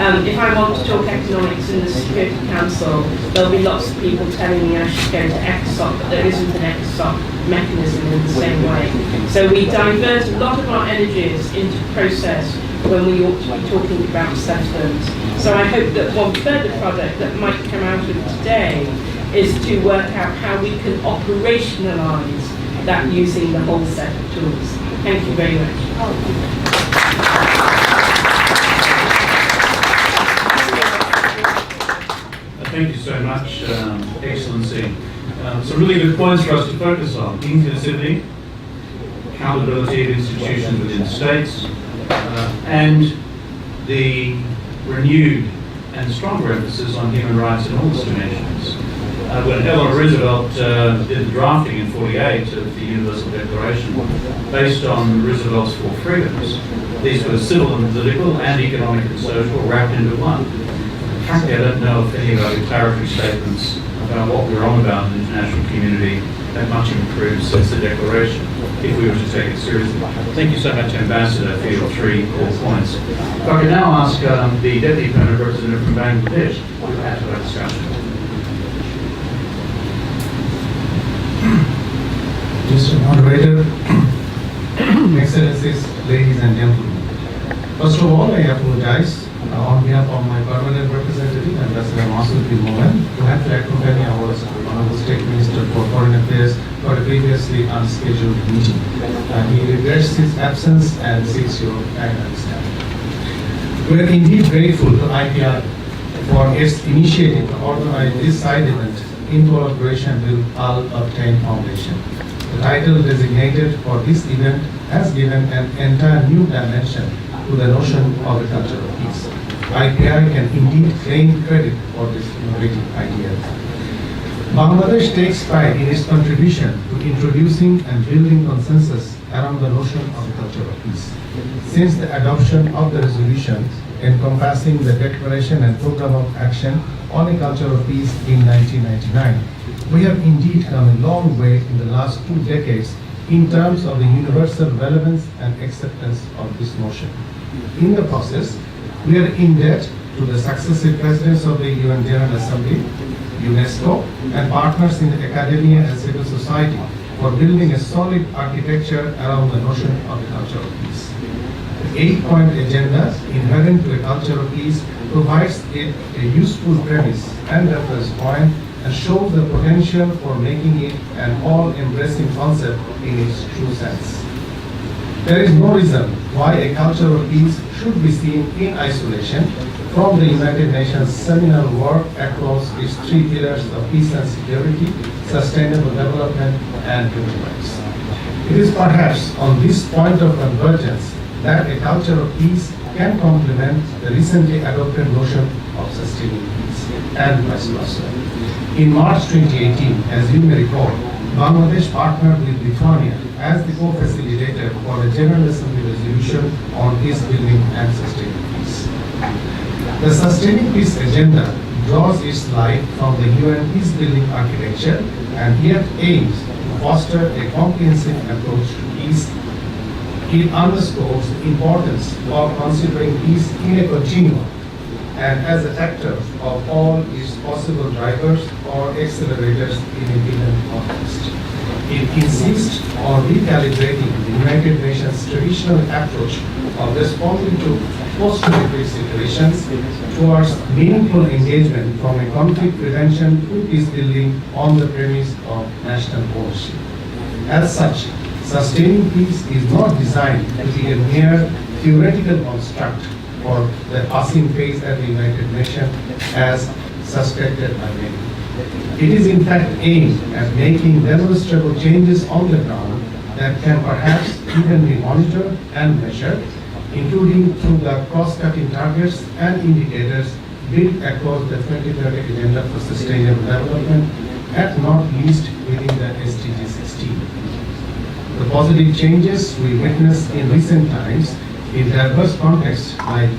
If I want to talk economics in the Security Council, there'll be lots of people telling me I should go to ECSOC, but there isn't an ECSOC mechanism in the same way. So we divert a lot of our energies into process when we ought to be talking about substance. So I hope that one further project that might come out of today is to work out how we can operationalise that using the whole set of tools. Thank you very much. Thank you so much, Excellency. Some really good points for us to focus on: inclusivity, accountability of institutions within states, and the renewed and stronger emphasis on human rights in all its dimensions. When Eleanor Roosevelt did the drafting in ⁴48 of the Universal Declaration, based on Roosevelt's 4 freedoms, these were civil and political and economic and social wrapped into one. Frankly, I don't know if any of our declaratory statements about what we're on about in the international community have much improved since the Declaration, if we were to take it seriously. Thank you so much, Ambassador, for your 3 core points. If I could now ask the Deputy Permanent Representative from Bangladesh to add to our discussion. Mr. Moderator, Excellencies, ladies and gentlemen. First of all, I apologize on behalf of my permanent representative, Ambassador Masood bin Momen, who had to accompany our Honorable State Minister for Foreign Affairs for a previously unscheduled meeting. He regrets his absence and seeks your kind understanding. We are indeed grateful to IPI for its initiative to organize this side event in collaboration with Al-Babtain Foundation. The title designated for this event has given an entire new dimension to the notion of the culture of peace. IPI can indeed claim credit for this innovative idea. Bangladesh takes pride in its contribution to introducing and building consensus around the notion of the culture of peace. Since the adoption of the resolution encompassing the Declaration and Program of Action on a Culture of Peace in 1999, we have indeed come a long way in the last 2 decades in terms of the universal relevance and acceptance of this notion. In the process, we are in debt to the successive presidents of the UN General Assembly, UNESCO, and partners in the academia and civil society for building a solid architecture around the notion of the culture of peace. The 8-point agenda inherent to a culture of peace provides it a useful premise and reference point and shows the potential for making it an all-embracing concept in its true sense. There is no reason why a culture of peace should be seen in isolation from the United Nations seminal work across its 3 pillars of peace and security, sustainable development, and human rights. It is perhaps on this point of convergence that a culture of peace can complement the recently adopted notion of sustaining peace, and vice versa. In March 2018, as you may recall, Bangladesh partnered with Lithuania as the co-facilitator for the General Assembly resolution on peace building and sustaining peace. The Sustaining Peace agenda draws its light from the UN peace building architecture and yet aims to foster a comprehensive approach to peace. It underscores the importance of considering peace in a continuum and as a factor of all its possible drivers or accelerators in a given context. It insists on recalibrating the United Nations' traditional approach of responding to post-conflict situations towards meaningful engagement from a conflict prevention to peace building on the premise of national ownership. As such, sustaining peace is not designed to be a mere theoretical construct for the passing phase at the United Nations as suspected by many. It is in fact aimed at making demonstrable changes on the ground that can perhaps even be monitored and measured, including through the cross-cutting targets and indicators built across the 2030 Agenda for Sustainable Development, at not least within the SDG 16. The positive changes we witnessed in recent times in diverse contexts like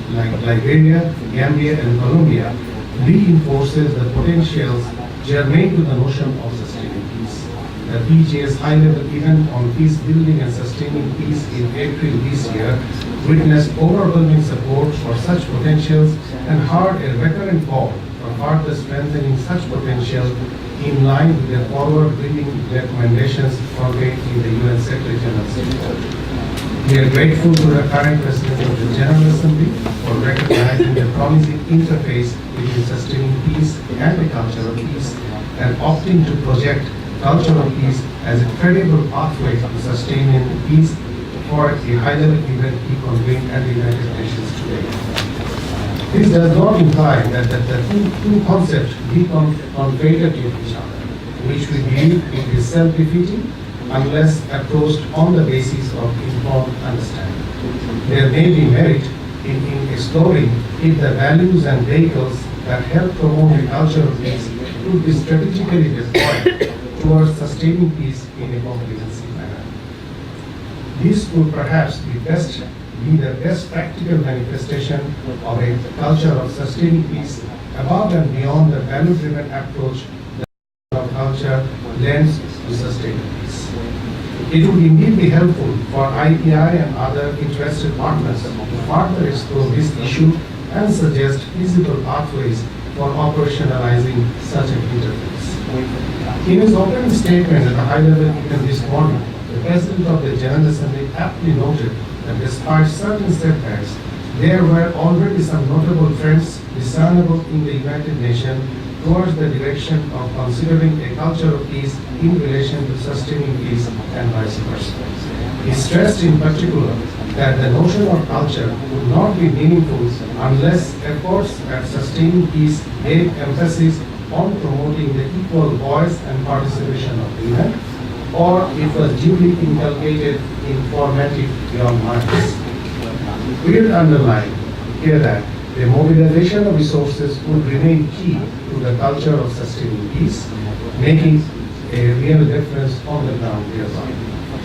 Liberia, Gambia, and Colombia reinforces the potentials germane to the notion of sustaining peace. The PJ's high-level event on peace building and sustaining peace in April this year witnessed overwhelming support for such potentials and heard a recurrent call for further strengthening such potential in line with the forward-leaning recommendations contained in the UN Secretary General's report. We are grateful to the current President of the General Assembly for recognizing the promising interface between sustaining peace and the culture of peace and opting to project culture of peace as a credible pathway to sustaining peace for a high-level event he convened at the United Nations today. This does not imply that the two concepts become contradictory to each other, which we believe it is self-defeating unless approached on the basis of informed understanding. There may be merit in exploring if the values and vehicles that help promote a culture of peace could be strategically deployed towards sustaining peace in a comprehensive manner. This would perhaps be the best practical manifestation of a culture of sustaining peace above and beyond the value-driven approach that culture lends to sustaining peace. It would indeed be helpful for IPI and other interested partners to further explore this issue and suggest feasible pathways for operationalizing such an interface. In his opening statement at the high-level event this morning, the President of the General Assembly aptly noted that despite certain setbacks, there were already some notable trends discernible in the United Nations towards the direction of considering a culture of peace in relation to sustaining peace and vice versa. He stressed in particular that the notion of culture would not be meaningful unless efforts at sustaining peace gave emphasis on promoting the equal voice and participation of women, or it was duly inculcated in formative young minds. We will underline here that the mobilization of resources would remain key to the culture of sustaining peace, making a real difference on the ground thereby.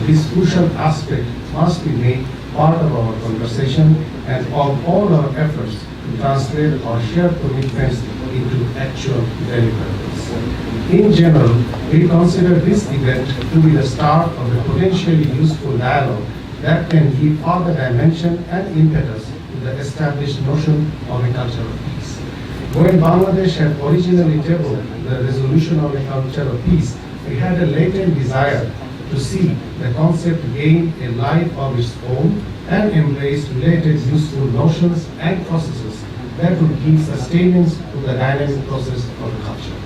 This crucial aspect must be made part of our conversation and of all our efforts to translate our shared commitments into actual deliverables. In general, we consider this event to be the start of a potentially useful dialogue that can give further dimension and impetus to the established notion of a culture of peace. When Bangladesh had originally tabled the resolution of a culture of peace, we had a latent desire to see the concept gain a life of its own and embrace related useful notions and processes that would give sustenance to the dynamic process of the culture.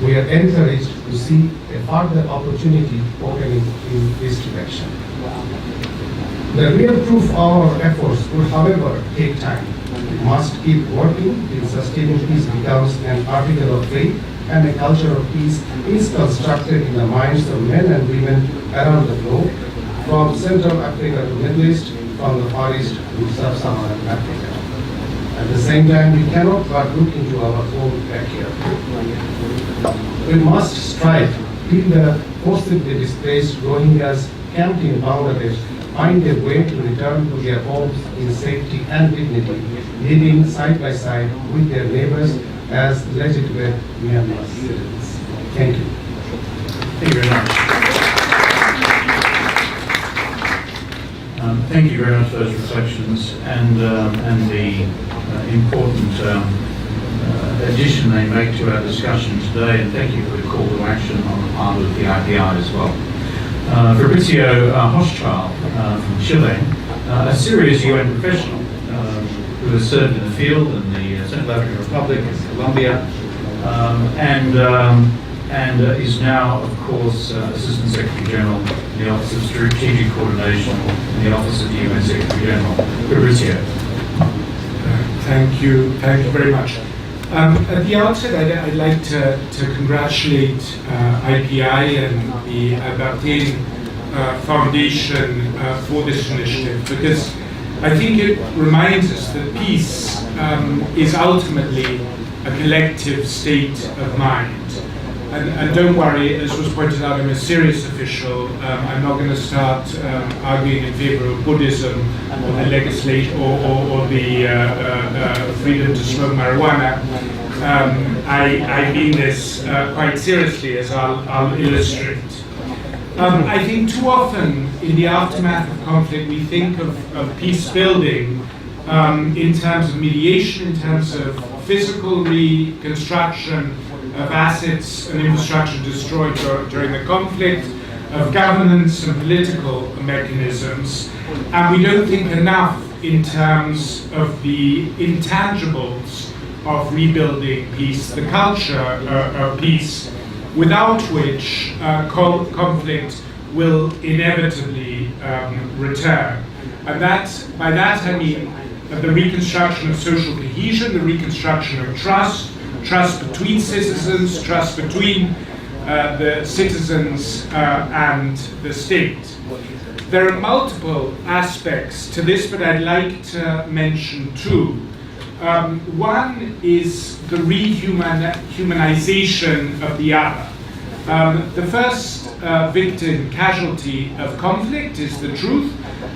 We are encouraged to see a further opportunity opening in this direction. The real proof of our efforts will, however, take time. We must keep working till sustaining peace becomes an article of faith and a culture of peace is constructed in the minds of men and women around the globe, from Central Africa to Middle East, from the Far East to Sub-Saharan Africa. At the same time, we cannot but look into our own backyard. We must strive till the forcibly displaced Rohingyas camped in Bangladesh find a way to return to their homes in safety and dignity, living side by side with their neighbors as legitimate Myanmar citizens. Thank you. Thank you very much. Thank you very much for those reflections and the important addition they make to our discussion today, and thank you for the call to action on the part of the IPI as well. Fabrizio Hochschild from Chile, a serious UN professional who has served in the field in the Central African Republic and Colombia, and is now, of course, Assistant Secretary General in the Office of Strategic Coordination in the Office of the UN Secretary General. Fabrizio. Thank you very much. At the outset, I'd like to congratulate IPI and the Al-Babtain Foundation for this initiative, because I think it reminds us that peace is ultimately a collective state of mind. And don't worry, as was pointed out, I'm a serious official. I'm not going to start arguing in favor of Buddhism or the legislation or the freedom to smoke marijuana. I mean this quite seriously, as I'll illustrate. I think too often in the aftermath of conflict we think of peace building in terms of mediation, in terms of physical reconstruction of assets and infrastructure destroyed during the conflict, of governance and political mechanisms, and we don't think enough in terms of the intangibles of rebuilding peace, the culture of peace, without which conflict will inevitably return. And by that I mean the reconstruction of social cohesion, the reconstruction of trust between citizens, trust between the citizens and the state. There are multiple aspects to this, but I'd like to mention two. One is the rehumanization of the other. The first victim casualty of conflict is the truth,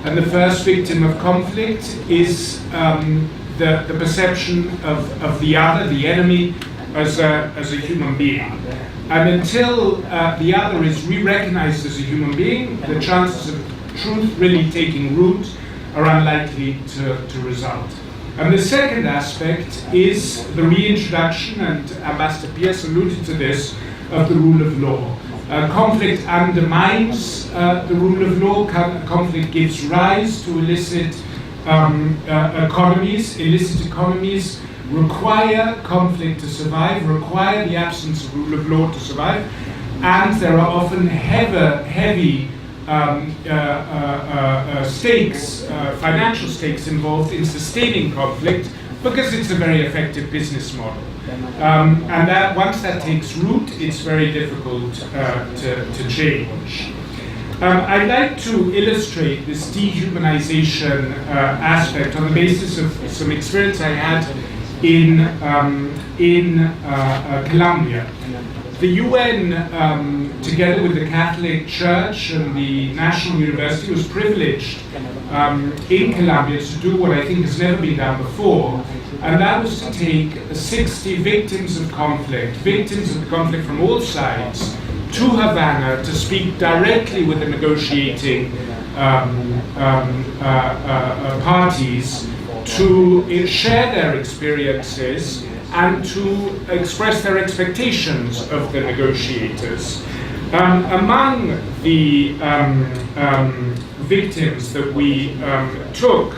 and the first victim of conflict is the perception of the other, the enemy, as a human being. And until the other is re-recognized as a human being, the chances of truth really taking root are unlikely to result. And the second aspect is the reintroduction, and Ambassador Pierce alluded to this, of the rule of law. Conflict undermines the rule of law. Conflict gives rise to illicit economies. Illicit economies require conflict to survive, require the absence of rule of law to survive, and there are often heavy stakes, financial stakes involved in sustaining conflict, because it's a very effective business model. And that once that takes root, it's very difficult to change. I'd like to illustrate this dehumanization aspect on the basis of some experience I had in Colombia. The UN, together with the Catholic Church and the National University, was privileged in Colombia to do what I think has never been done before, and that was to take 60 victims of conflict from all sides, to Havana to speak directly with the negotiating parties, to share their experiences and to express their expectations of the negotiators. Among the victims that we took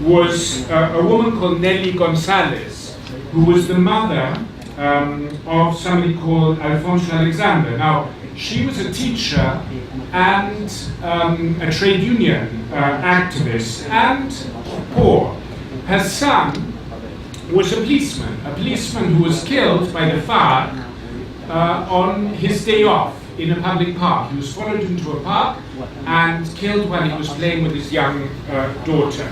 was a woman called Nelly Gonzalez, who was the mother of somebody called Alfonso Alexander. Now, she was a teacher and a trade union activist and poor. Her son was a policeman who was killed by the FARC on his day off in a public park. He was followed into a park and killed while he was playing with his young daughter.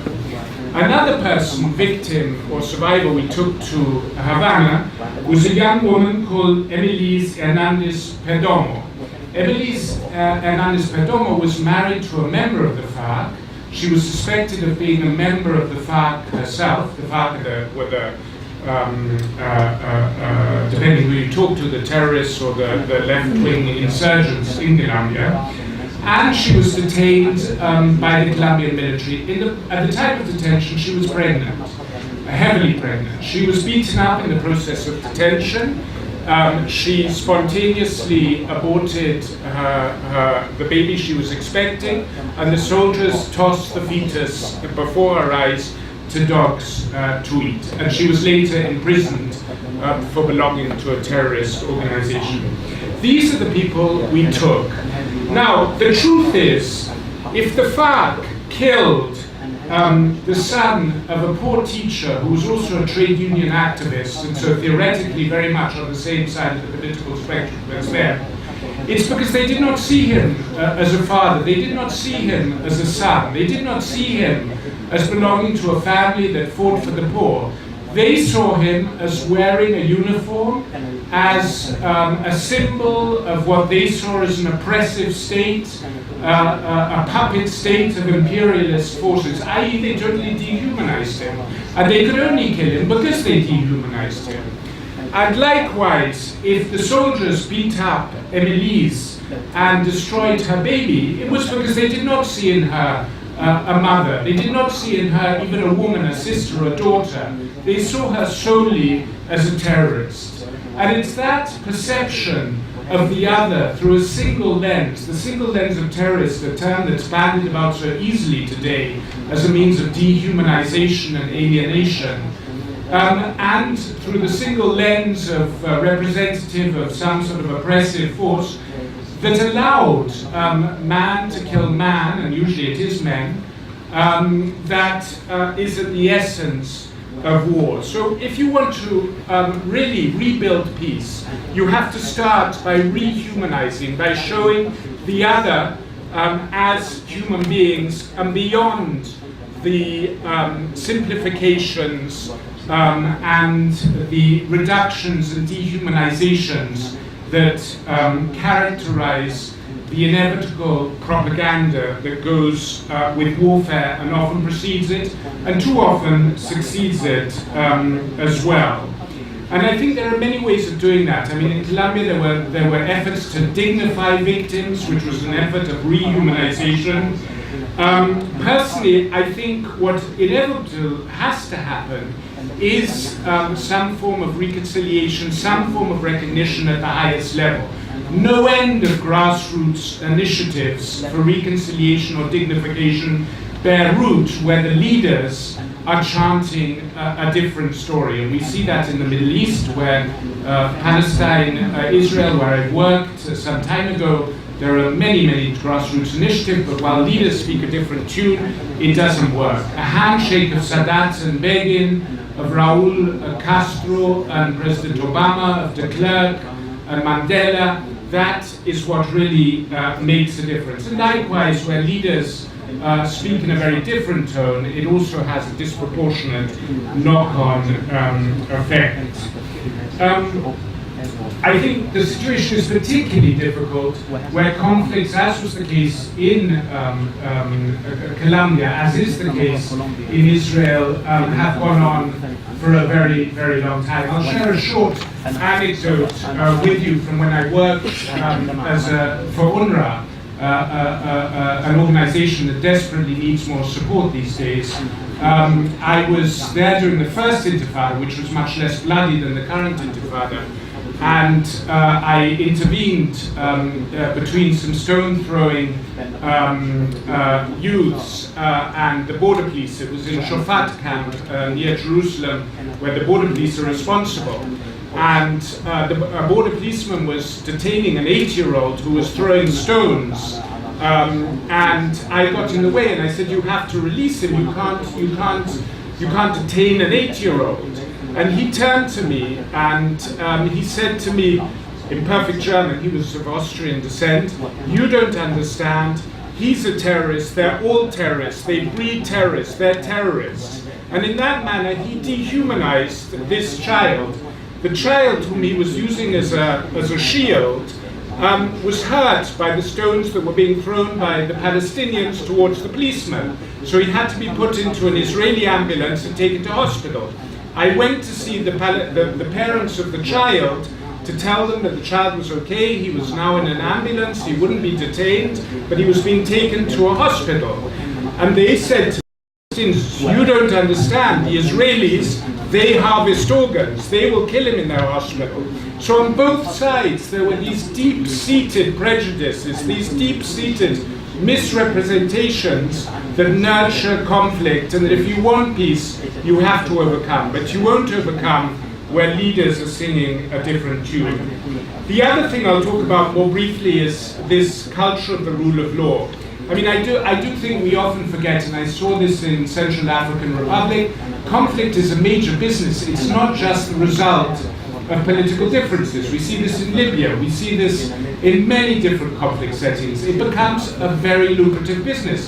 Another person, victim or survivor we took to Havana, was a young woman called Emilise Hernandez Perdomo. Emilise Hernandez Perdomo was married to a member of the FARC. She was suspected of being a member of the FARC herself. The FARC were depending who you talk to, the terrorists or the left-wing insurgents in Colombia. And she was detained by the Colombian military. At the time of detention, she was pregnant, heavily pregnant. She was beaten up in the process of detention. She spontaneously aborted the baby she was expecting, and the soldiers tossed the fetus before her eyes to dogs to eat. And she was later imprisoned for belonging to a terrorist organization. These are the people we took. Now, the truth is, if the FARC killed the son of a poor teacher who was also a trade union activist, and so theoretically very much on the same side of the political spectrum as them, it's because they did not see him as a father, they did not see him as a son, they did not see him as belonging to a family that fought for the poor. They saw him as wearing a uniform, as a symbol of what they saw as an oppressive state, a puppet state of imperialist forces, i.e. they totally dehumanized him. And they could only kill him because they dehumanized him. And likewise, if the soldiers beat up Emilise and destroyed her baby, it was because they did not see in her a mother. They did not see in her even a woman, a sister, a daughter. They saw her solely as a terrorist. And it's that perception of the other through a single lens, the single lens of terrorist, a term that's bandied about so easily today as a means of dehumanization and alienation, and through the single lens of representative of some sort of oppressive force that allowed man to kill man, and usually it is men, that is at the essence of war. So if you want to really rebuild peace, you have to start by rehumanizing, by showing the other as human beings and beyond the simplifications and the reductions and dehumanizations that characterize the inevitable propaganda that goes with warfare and often precedes it, and too often succeeds it as well. And I think there are many ways of doing that. I mean, in Colombia there were efforts to dignify victims, which was an effort of rehumanization. Personally, I think what inevitably has to happen is some form of reconciliation, some form of recognition at the highest level. No end of grassroots initiatives for reconciliation or dignification bear root where the leaders are chanting a different story. And we see that in the Middle East, where Palestine, Israel, where I worked some time ago, there are many, many grassroots initiatives, but while leaders speak a different tune, it doesn't work. A handshake of Sadat and Begin, of Raul Castro and President Obama, of de Klerk and Mandela, that is what really makes a difference. And likewise, where leaders speak in a very different tone, it also has a disproportionate knock-on effect. I think the situation is particularly difficult where conflicts, as was the case in Colombia, as is the case in Israel, have gone on for a very, very long time. I'll share a short anecdote with you from when I worked for UNRWA, an organization that desperately needs more support these days. I was there during the first Intifada, which was much less bloody than the current Intifada. And I intervened between some stone-throwing youths and the border police. It was in Shofat camp near Jerusalem, where the border police are responsible. And a border policeman was detaining an 8-year-old who was throwing stones. And I got in the way, and I said, "You have to release him. You can't detain an 8-year-old." And he turned to me and he said to me in perfect German, he was of Austrian descent, "You don't understand. He's a terrorist. They're all terrorists. They breed terrorists. They're terrorists." And in that manner, he dehumanized this child. The child whom he was using as a shield was hurt by the stones that were being thrown by the Palestinians towards the policeman. So he had to be put into an Israeli ambulance and taken to hospital. I went to see the parents of the child to tell them that the child was okay, he was now in an ambulance, he wouldn't be detained, but he was being taken to a hospital. And they said to the Palestinians, "You don't understand, the Israelis, they harvest organs, they will kill him in their hospital." So on both sides there were these deep-seated prejudices, these deep-seated misrepresentations that nurture conflict, and that if you want peace, you have to overcome. But you won't overcome where leaders are singing a different tune. The other thing I'll talk about more briefly is this culture of the rule of law. I mean, I do think we often forget, and I saw this in Central African Republic, conflict is a major business. It's not just the result of political differences. We see this in Libya, we see this in many different conflict settings. It becomes a very lucrative business.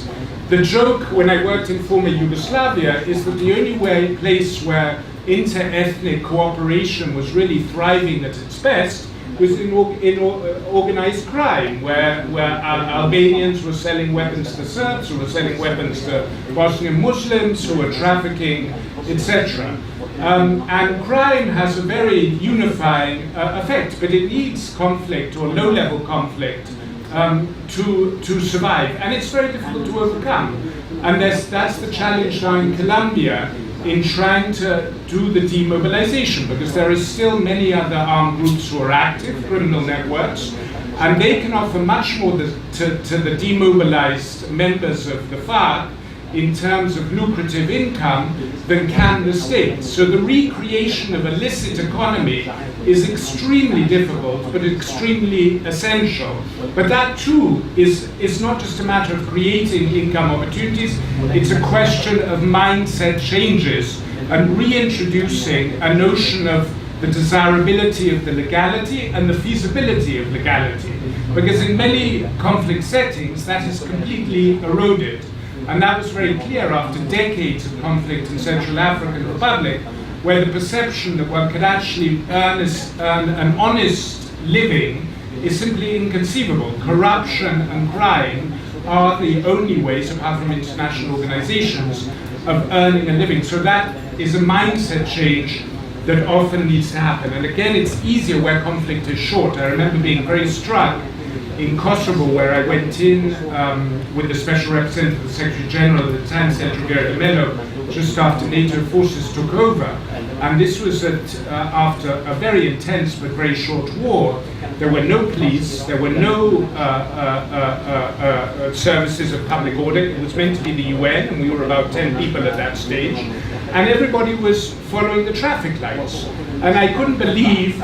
The joke when I worked in former Yugoslavia is that the only place where inter-ethnic cooperation was really thriving at its best was in organized crime, where Albanians were selling weapons to Serbs, who were selling weapons to Bosnian Muslims, who were trafficking, etc. And crime has a very unifying effect, but it needs conflict or low-level conflict to survive, and it's very difficult to overcome. And that's the challenge now in Colombia in trying to do the demobilization, because there are still many other armed groups who are active, criminal networks, and they can offer much more to the demobilized members of the FARC in terms of lucrative income than can the state. So the recreation of a licit economy is extremely difficult, but extremely essential. But that too is not just a matter of creating income opportunities, it's a question of mindset changes and reintroducing a notion of the desirability of the legality and the feasibility of legality. Because in many conflict settings, that is completely eroded. And that was very clear after decades of conflict in Central African Republic, where the perception that one could actually earn an honest living is simply inconceivable. Corruption and crime are the only ways, apart from international organizations, of earning a living. So that is a mindset change that often needs to happen. And again, it's easier where conflict is short. I remember being very struck in Kosovo, where I went in with the Special Representative of the Secretary General at the time, Senator Rivera de Mello, just after NATO forces took over. And this was after a very intense but very short war. There were no police, there were no services of public order. It was meant to be the UN, and we were about 10 people at that stage. And everybody was following the traffic lights. And I couldn't believe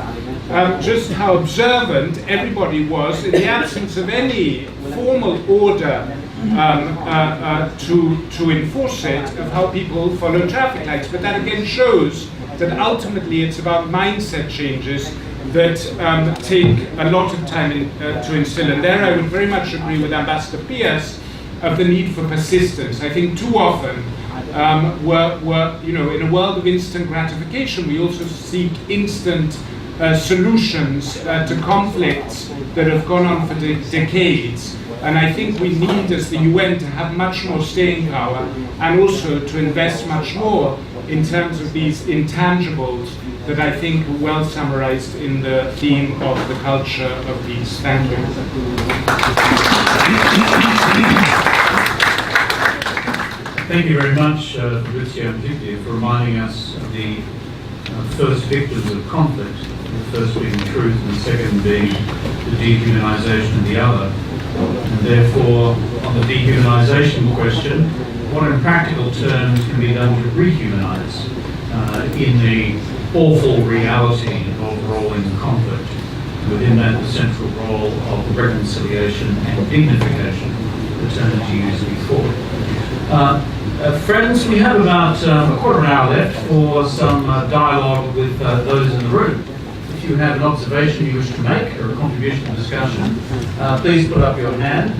just how observant everybody was in the absence of any formal order to enforce it, of how people follow traffic lights. But that again shows that ultimately it's about mindset changes that take a lot of time to instill. And there I would very much agree with Ambassador Pias of the need for persistence. I think too often in a world of instant gratification, we also seek instant solutions to conflicts that have gone on for decades. And I think we need, as the UN, to have much more staying power, and also to invest much more in terms of these intangibles that I think are well summarized in the theme of the culture of peace. Thank you. Thank you very much, Fabrizio and particularly for reminding us of the first victims of conflict, the first being truth and the second being the dehumanization of the other. And therefore, on the dehumanization question, what in practical terms can be done to rehumanize in the awful reality of rolling conflict? Within that, the central role of reconciliation and dignification, the term that you used before. Friends, we have about a quarter of an hour left for some dialogue with those in the room. If you have an observation you wish to make or a contribution to the discussion, please put up your hand.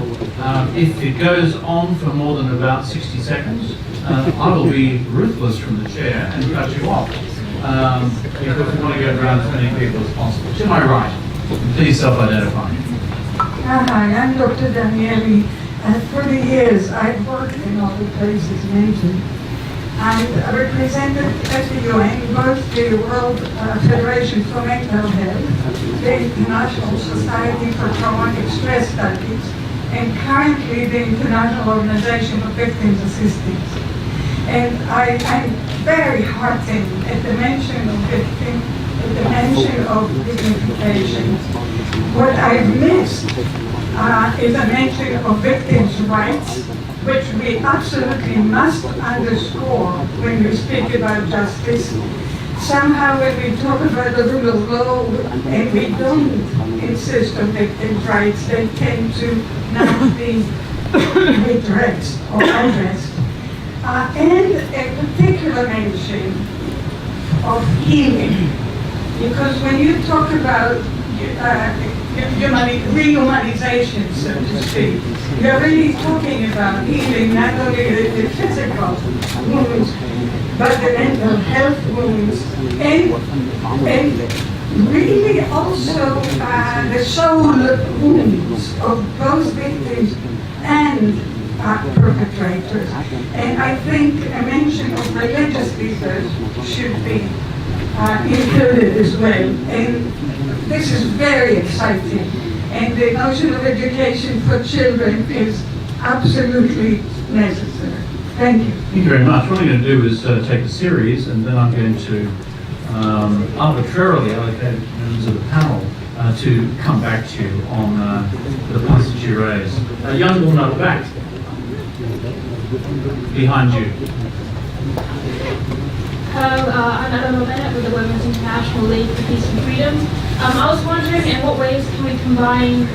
If it goes on for more than about 60 seconds, I will be ruthless from the chair and cut you off. Because we want to get around as many people as possible. To my right, please self-identify. Hi, I'm Dr. Danieli. And for the years, I've worked in all the places mentioned. And represented at the UN both the World Federation for Mental Health, the International Society for Traumatic Stress Studies, and currently the International Organization for Victims Assistance. And I'm very heartened at the mention of victims, at the mention of dignification. What I've missed is a mention of victims' rights, which we absolutely must underscore when we speak about justice. Somehow when we talk about the rule of law and we don't insist on victims' rights, they tend to not be redressed or addressed. And a particular mention of healing, because when you talk about rehumanization, so to speak, you're really talking about healing not only the physical wounds, but the mental health wounds, and really also the soul wounds of both victims and perpetrators. And I think a mention of religious leaders should be included as well. And this is very exciting. And the notion of education for children is absolutely necessary. Thank you. Thank you very much. What I'm going to do is take a series, and then I'm going to arbitrarily allocate members of the panel to come back to you on the points that you raised. Young woman at the back, behind you. Hello, I'm Eleanor Bennett with the Women's International League for Peace and Freedom. I was wondering in what ways can we combine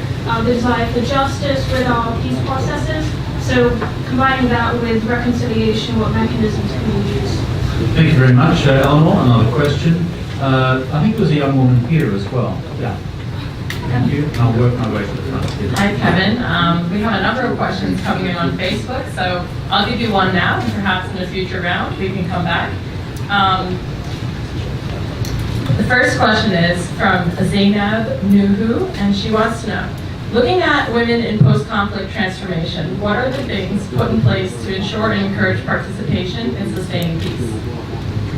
the desire for justice with our peace processes? So combining that with reconciliation, what mechanisms can we use? Thank you very much, Eleanor. Another question. I think there was a young woman here as well. Yeah. Thank you. I'll work my way to the front. Hi, Kevin. We have a number of questions coming in on Facebook, so I'll give you one now, and perhaps in a future round we can come back. The first question is from Zainab Nuhu, and she wants to know, looking at women in post-conflict transformation, what are the things put in place to ensure and encourage participation in sustaining peace?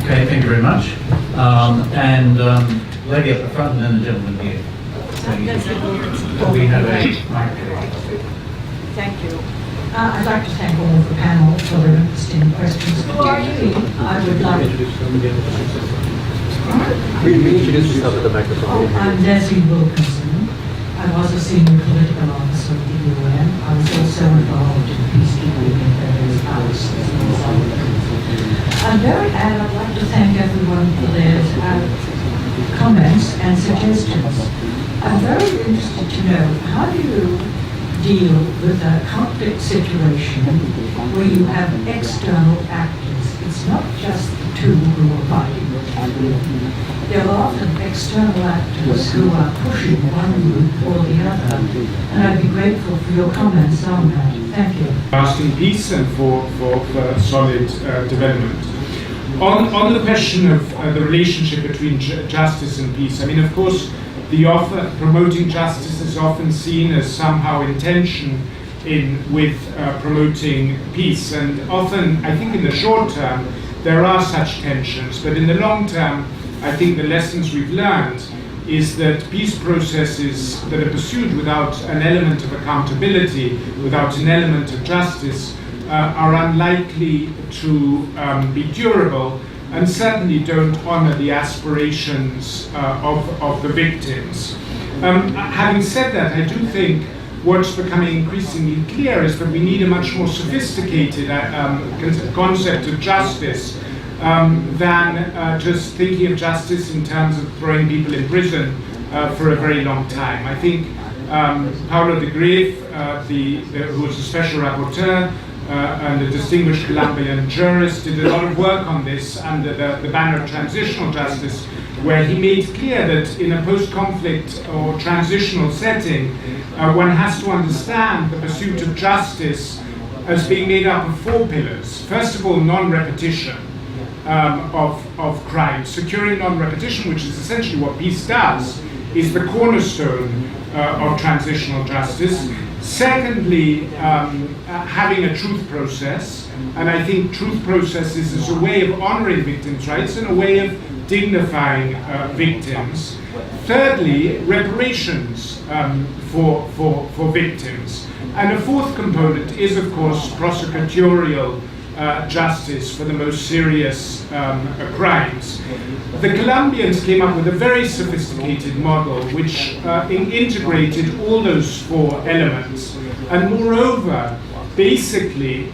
Okay, thank you very much. Lady up the front, and then the gentleman here. We have a microphone. Thank you. I'd like to thank all of the panel for their interesting questions. Particularly, I would like to... Introduce yourself at the microphone. I'm Leslie Wilkinson. I was a senior political officer of the UN. I was also involved in peacekeeping in various houses. I'd like to thank everyone for their comments and suggestions. I'm very interested to know, how do you deal with a conflict situation where you have external actors? It's not just the two who are fighting. There are often external actors who are pushing one group or the other, and I'd be grateful for your comments on that. Thank you. Lasting peace and for solid development. On the question of the relationship between justice and peace, I mean, of course, promoting justice is often seen as somehow in tension with promoting peace, and often, I think in the short term, there are such tensions, but in the long term, I think the lessons we've learned is that peace processes that are pursued without an element of accountability, without an element of justice, are unlikely to be durable, and certainly don't honor the aspirations of the victims. Having said that, I do think what's becoming increasingly clear is that we need a much more sophisticated concept of justice than just thinking of justice in terms of throwing people in prison for a very long time. I think Paulo de Greve, who was a special rapporteur, and a distinguished Colombian jurist, did a lot of work on this under the banner of transitional justice, where he made clear that in a post-conflict or transitional setting, one has to understand the pursuit of justice as being made up of four pillars. First of all, non-repetition of crime. Securing non-repetition, which is essentially what peace does, is the cornerstone of transitional justice. Secondly, having a truth process, and I think truth processes is a way of honoring victims' rights and a way of dignifying victims. Thirdly, reparations for victims. And a fourth component is, of course, prosecutorial justice for the most serious crimes. The Colombians came up with a very sophisticated model which integrated all those four elements, and moreover, basically,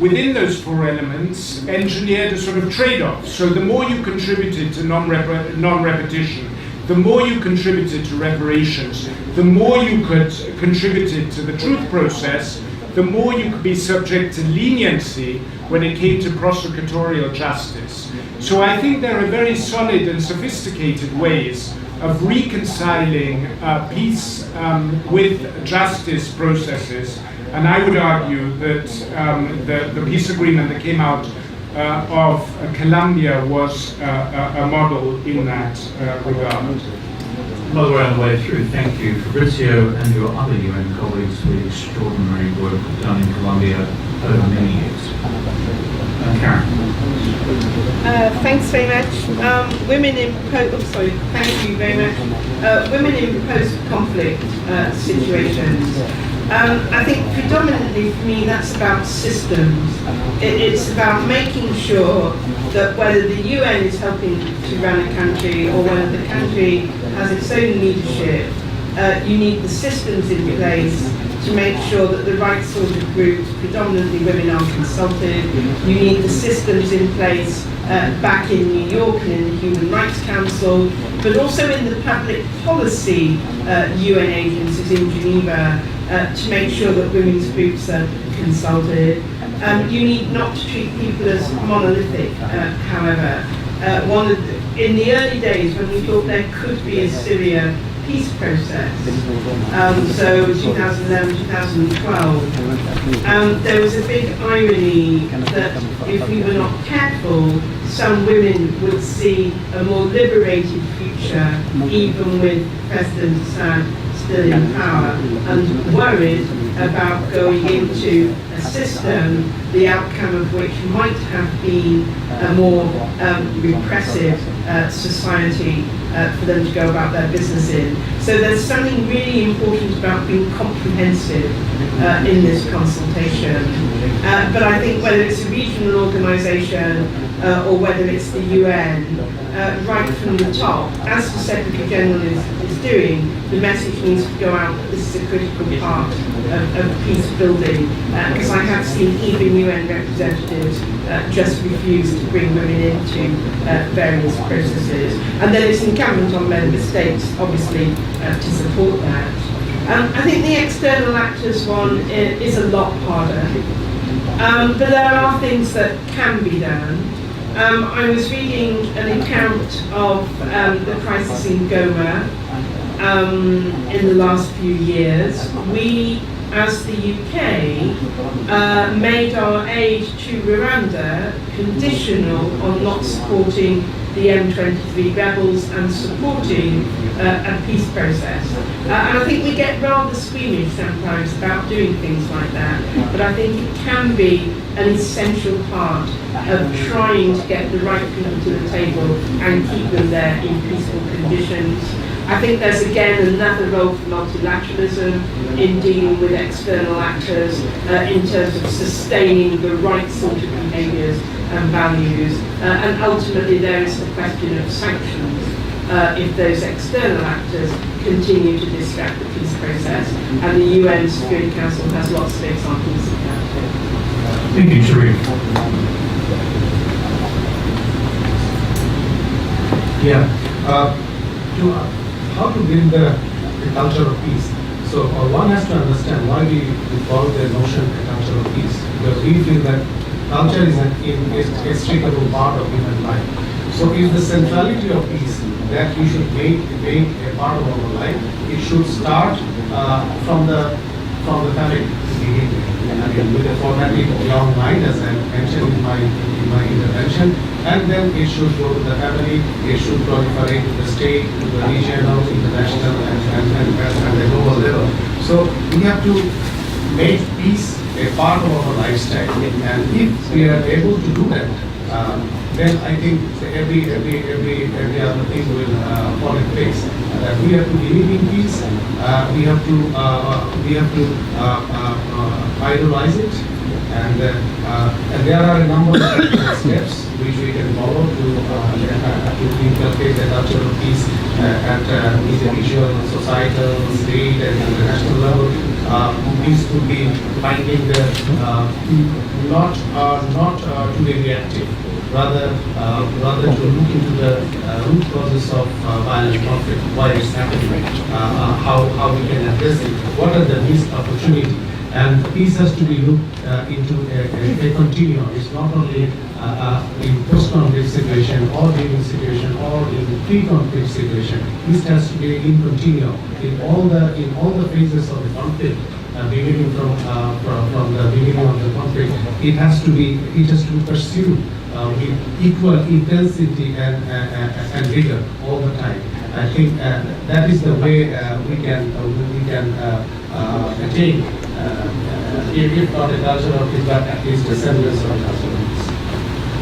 within those four elements, engineered a sort of trade-off. So the more you contributed to non-repetition, the more you contributed to reparations, the more you contributed to the truth process, the more you could be subject to leniency when it came to prosecutorial justice. So I think there are very solid and sophisticated ways of reconciling peace with justice processes. And I would argue that the peace agreement that came out of Colombia was a model in that regard. by the way, on the way through, thank you Fabrizio and your other UN colleagues for the extraordinary work done in Colombia over many years. Karen. Thanks very much. Women in thank you very much. Women in post-conflict situations. I think predominantly for me that's about systems. It's about making sure that whether the UN is helping to run a country or whether the country has its own leadership, you need the systems in place to make sure that the right sort of groups, predominantly women, are consulted. You need the systems in place back in New York and in the Human Rights Council, but also in the public policy UN agencies in Geneva to make sure that women's groups are consulted. You need not to treat people as monolithic, however. In the early days when we thought there could be a Syria peace process, so 2011, 2012, there was a big irony that if we were not careful, some women would see a more liberated future, even with President Assad still in power, and worried about going into a system, the outcome of which might have been a more repressive society for them to go about their business in. So there's something really important about being comprehensive in this consultation. But I think whether it's a regional organisation or whether it's the UN, right from the top, as the Secretary General is doing, the message needs to go out that this is a critical part of peace building, because I have seen even UN representatives just refuse to bring women into various processes. And then it's incumbent on member states, obviously, to support that. I think the external actors one is a lot harder, but there are things that can be done. I was reading an account of the crisis in Goma in the last few years. We, as the UK, made our aid to Rwanda conditional on not supporting the M23 rebels and supporting a peace process. And I think we get rather squeamish sometimes about doing things like that, but I think it can be an essential part of trying to get the right people to the table and keep them there in peaceful conditions. I think there's again another role for multilateralism in dealing with external actors in terms of sustaining the right sort of behaviours and values. And ultimately there is the question of sanctions if those external actors continue to distract the peace process. And the UN Security Council has lots of examples of that. Thank you, Sharif. Yeah. How to build the culture of peace. So one has to understand why we follow the notion of culture of peace. Because we feel that culture is an inextricable part of human life. So if the centrality of peace that we should make a part of our life, it should start from the family to begin with. I mean, with a formative young mind, as I mentioned in my intervention, and then it should go to the family, it should proliferate to the state, to the regional, international, and the global level. So we have to make peace a part of our lifestyle, and if we are able to do that, then I think every other thing will fall in place. That we have to believe in peace. We have to idolize it, and there are a number of steps which we can follow to inculcate the culture of peace at individual, societal, state, and international level. Peace could be finding the not to be reactive. Rather to look into the root causes of violent conflict, why it's happening, how we can address it, what are the missed opportunities. And peace has to be looked into a continuum. It's not only in post-conflict situation or during situation or in pre-conflict situation. Peace has to be in continuum in all the phases of the conflict. Beginning from the beginning of the conflict, it has to be pursued with equal intensity and rigor all the time. I think that is the way we can attain, if not a culture of peace, but at least a semblance of a culture of peace.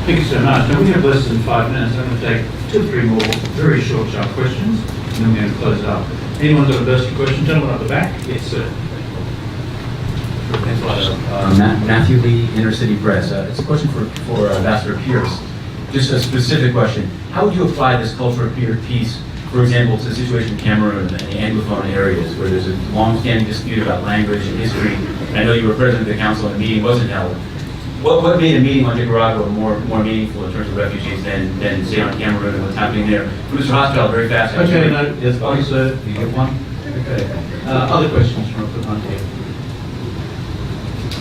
Thank you so much. Now we have less than 5 minutes. I'm going to take 2 or 3 more very short, sharp questions, and then we're going to close it up. Anyone got a bursting question? Gentleman at the back? Yes, sir. Matthew Lee, Inner City Press. It's a question for Ambassador Pierce. Just a specific question. How would you apply this culture of peace, for example, to the situation in Cameroon and the Anglophone areas where there's a long-standing dispute about language and history? And I know you were president of the council and the meeting wasn't held. What made a meeting on Nicaragua more meaningful in terms of refugees than say on Cameroon and what's happening there? Mr. Hospital, very fast. Okay, no, yes, please, sir. You get one? Okay. Other questions from the front here?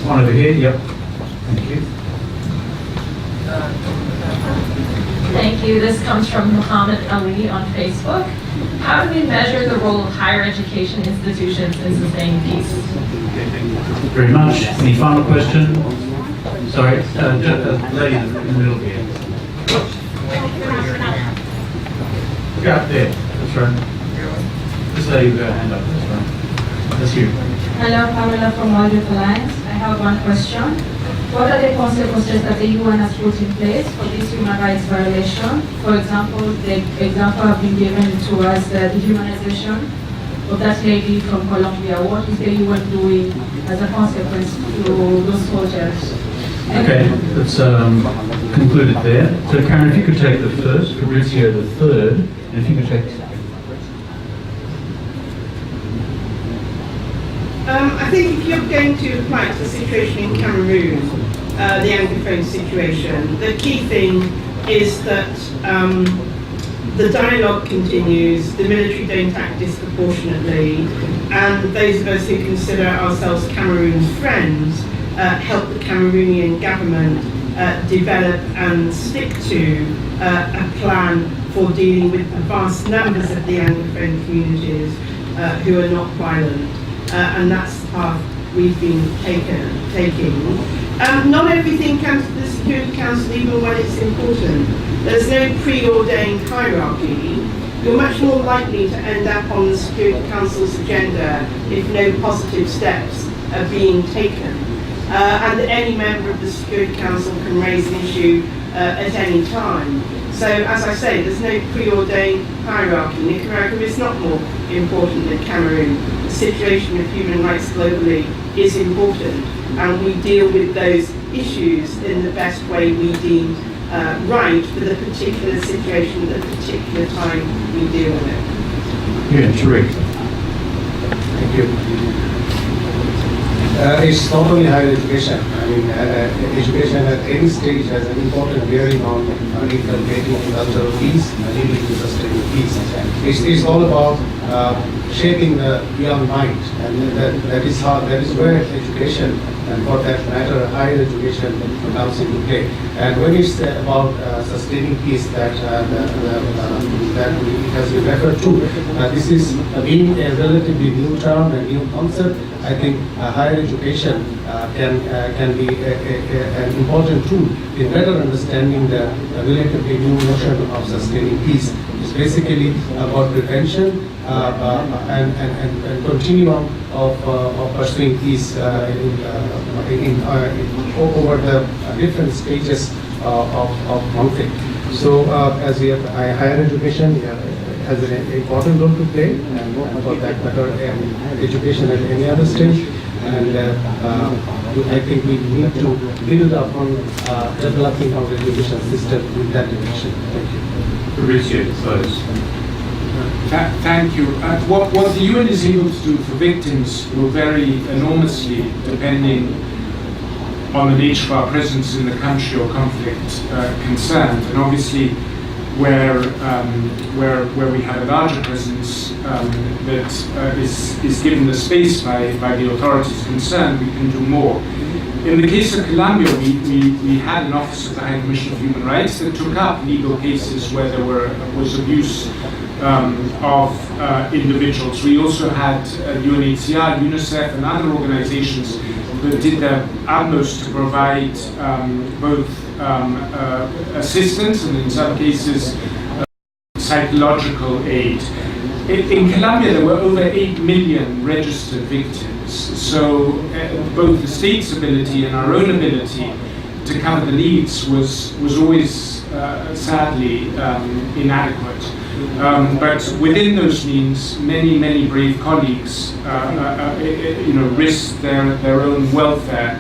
One over here, yep. Thank you. Thank you. This comes from Muhammad Ali on Facebook. How do we measure the role of higher education institutions in sustaining peace? Very much. Any final question? Sorry, lady in the middle here. Go up there. That's right. This lady with her hand up. That's right. That's you. Hello, Pamela from World Alliance. I have one question. What are the consequences that the UN has put in place for this human rights violation? For example, the example have been given to us the dehumanization of that lady from Colombia. What is the UN doing as a consequence to those soldiers? Okay, that's concluded there. So Karen, if you could take the first, Fabrizio the third, and if you could take... I think if you're going to apply it to the situation in Cameroon, the Anglophone situation, the key thing is that the dialogue continues, the military don't act disproportionately, and those of us who consider ourselves Cameroon's friends help the Cameroonian government develop and stick to a plan for dealing with the vast numbers of the Anglophone communities who are not violent. And that's the path we've been taking. Not everything comes to the Security Council even when it's important. There's no preordained hierarchy. You're much more likely to end up on the Security Council's agenda if no positive steps are being taken. And any member of the Security Council can raise an issue at any time. So, as I say, there's no preordained hierarchy. Nicaragua is not more important than Cameroon. The situation of human rights globally is important, and we deal with those issues in the best way we deem right for the particular situation at the particular time we deal with it. Yeah, Tariq. Thank you. It's not only higher education. I mean, education at any stage has an important bearing on inculcating cultural peace and leading to sustaining peace. It's all about shaping the young mind, and that is where education, and for that matter, higher education comes into play. And when it's about sustaining peace, that it has been referred to, this is being a relatively new term, a new concept. I think higher education can be an important tool in better understanding the relatively new notion of sustaining peace. It's basically about prevention and continuum of pursuing peace over the different stages of conflict. So, as we have higher education has an important role to play, and for that matter, education at any other stage. And I think we need to build upon developing our education system in that direction. Thank you. Fabrizio, close. Thank you. What the UN is able to do for victims will vary enormously depending on the nature of our presence in the country or conflict concerned. And obviously, where we have a larger presence that is given the space by the authorities concerned, we can do more. In the case of Colombia, we had an Office of the High Commissioner for Human Rights that took up legal cases where there was abuse of individuals. We also had UNHCR, UNICEF, and other organizations that did their utmost to provide both assistance and in some cases psychological aid. In Colombia, there were over 8 million registered victims. So both the state's ability and our own ability to cover the needs was always sadly inadequate. But within those means, many brave colleagues, risked their own welfare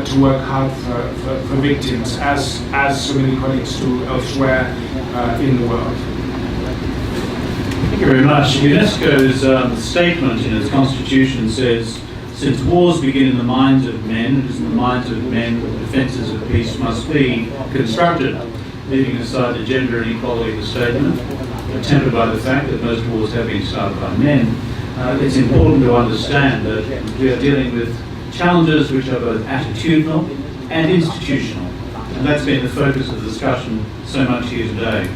to work hard for victims, as so many colleagues do elsewhere in the world. Thank you very much. UNESCO's statement in its constitution says, since wars begin in the minds of men, it is in the minds of men that the defences of peace must be constructed. Leaving aside the gender inequality of the statement, tempered by the fact that most wars have been started by men, it's important to understand that we are dealing with challenges which are both attitudinal and institutional. And that's been the focus of the discussion so much here today.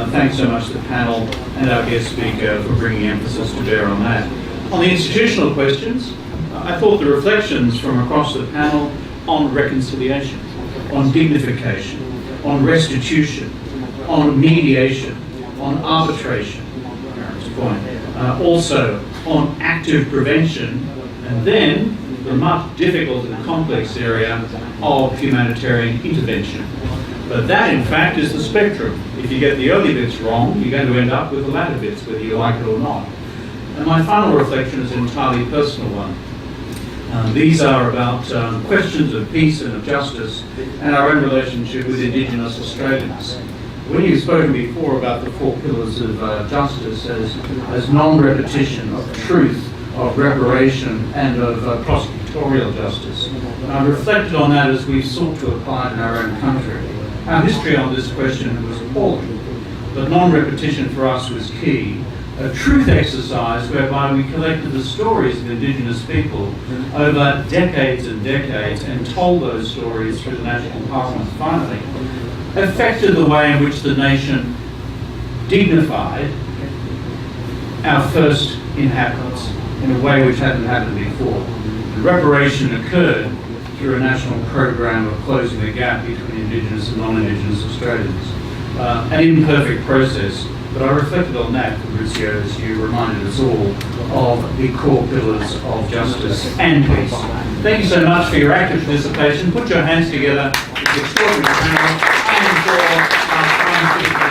Thanks so much to the panel and our guest speaker for bringing emphasis to bear on that. On the institutional questions, I thought the reflections from across the panel on reconciliation, on dignification, on restitution, on mediation, on arbitration, Karen's point, also on active prevention, and then the much difficult and complex area of humanitarian intervention. But that, in fact, is the spectrum. If you get the early bits wrong, you're going to end up with the latter bits, whether you like it or not. And my final reflection is an entirely personal one. These are about questions of peace and of justice and our own relationship with Indigenous Australians. When you've spoken before about the 4 pillars of justice as non-repetition, of truth, of reparation, and of prosecutorial justice, I reflected on that as we sought to apply it in our own country. Our history on this question was appalling, but non-repetition for us was key. A truth exercise whereby we collected the stories of Indigenous people over decades and decades and told those stories through the National Parliament finally, affected the way in which the nation dignified our first inhabitants in a way which hadn't happened before. The reparation occurred through a national program of closing the gap between Indigenous and non-Indigenous Australians. An imperfect process, but I reflected on that, Fabrizio, as you reminded us all of the core pillars of justice and peace. Thank you so much for your active participation. Put your hands together. It's extraordinary panel and for our scientific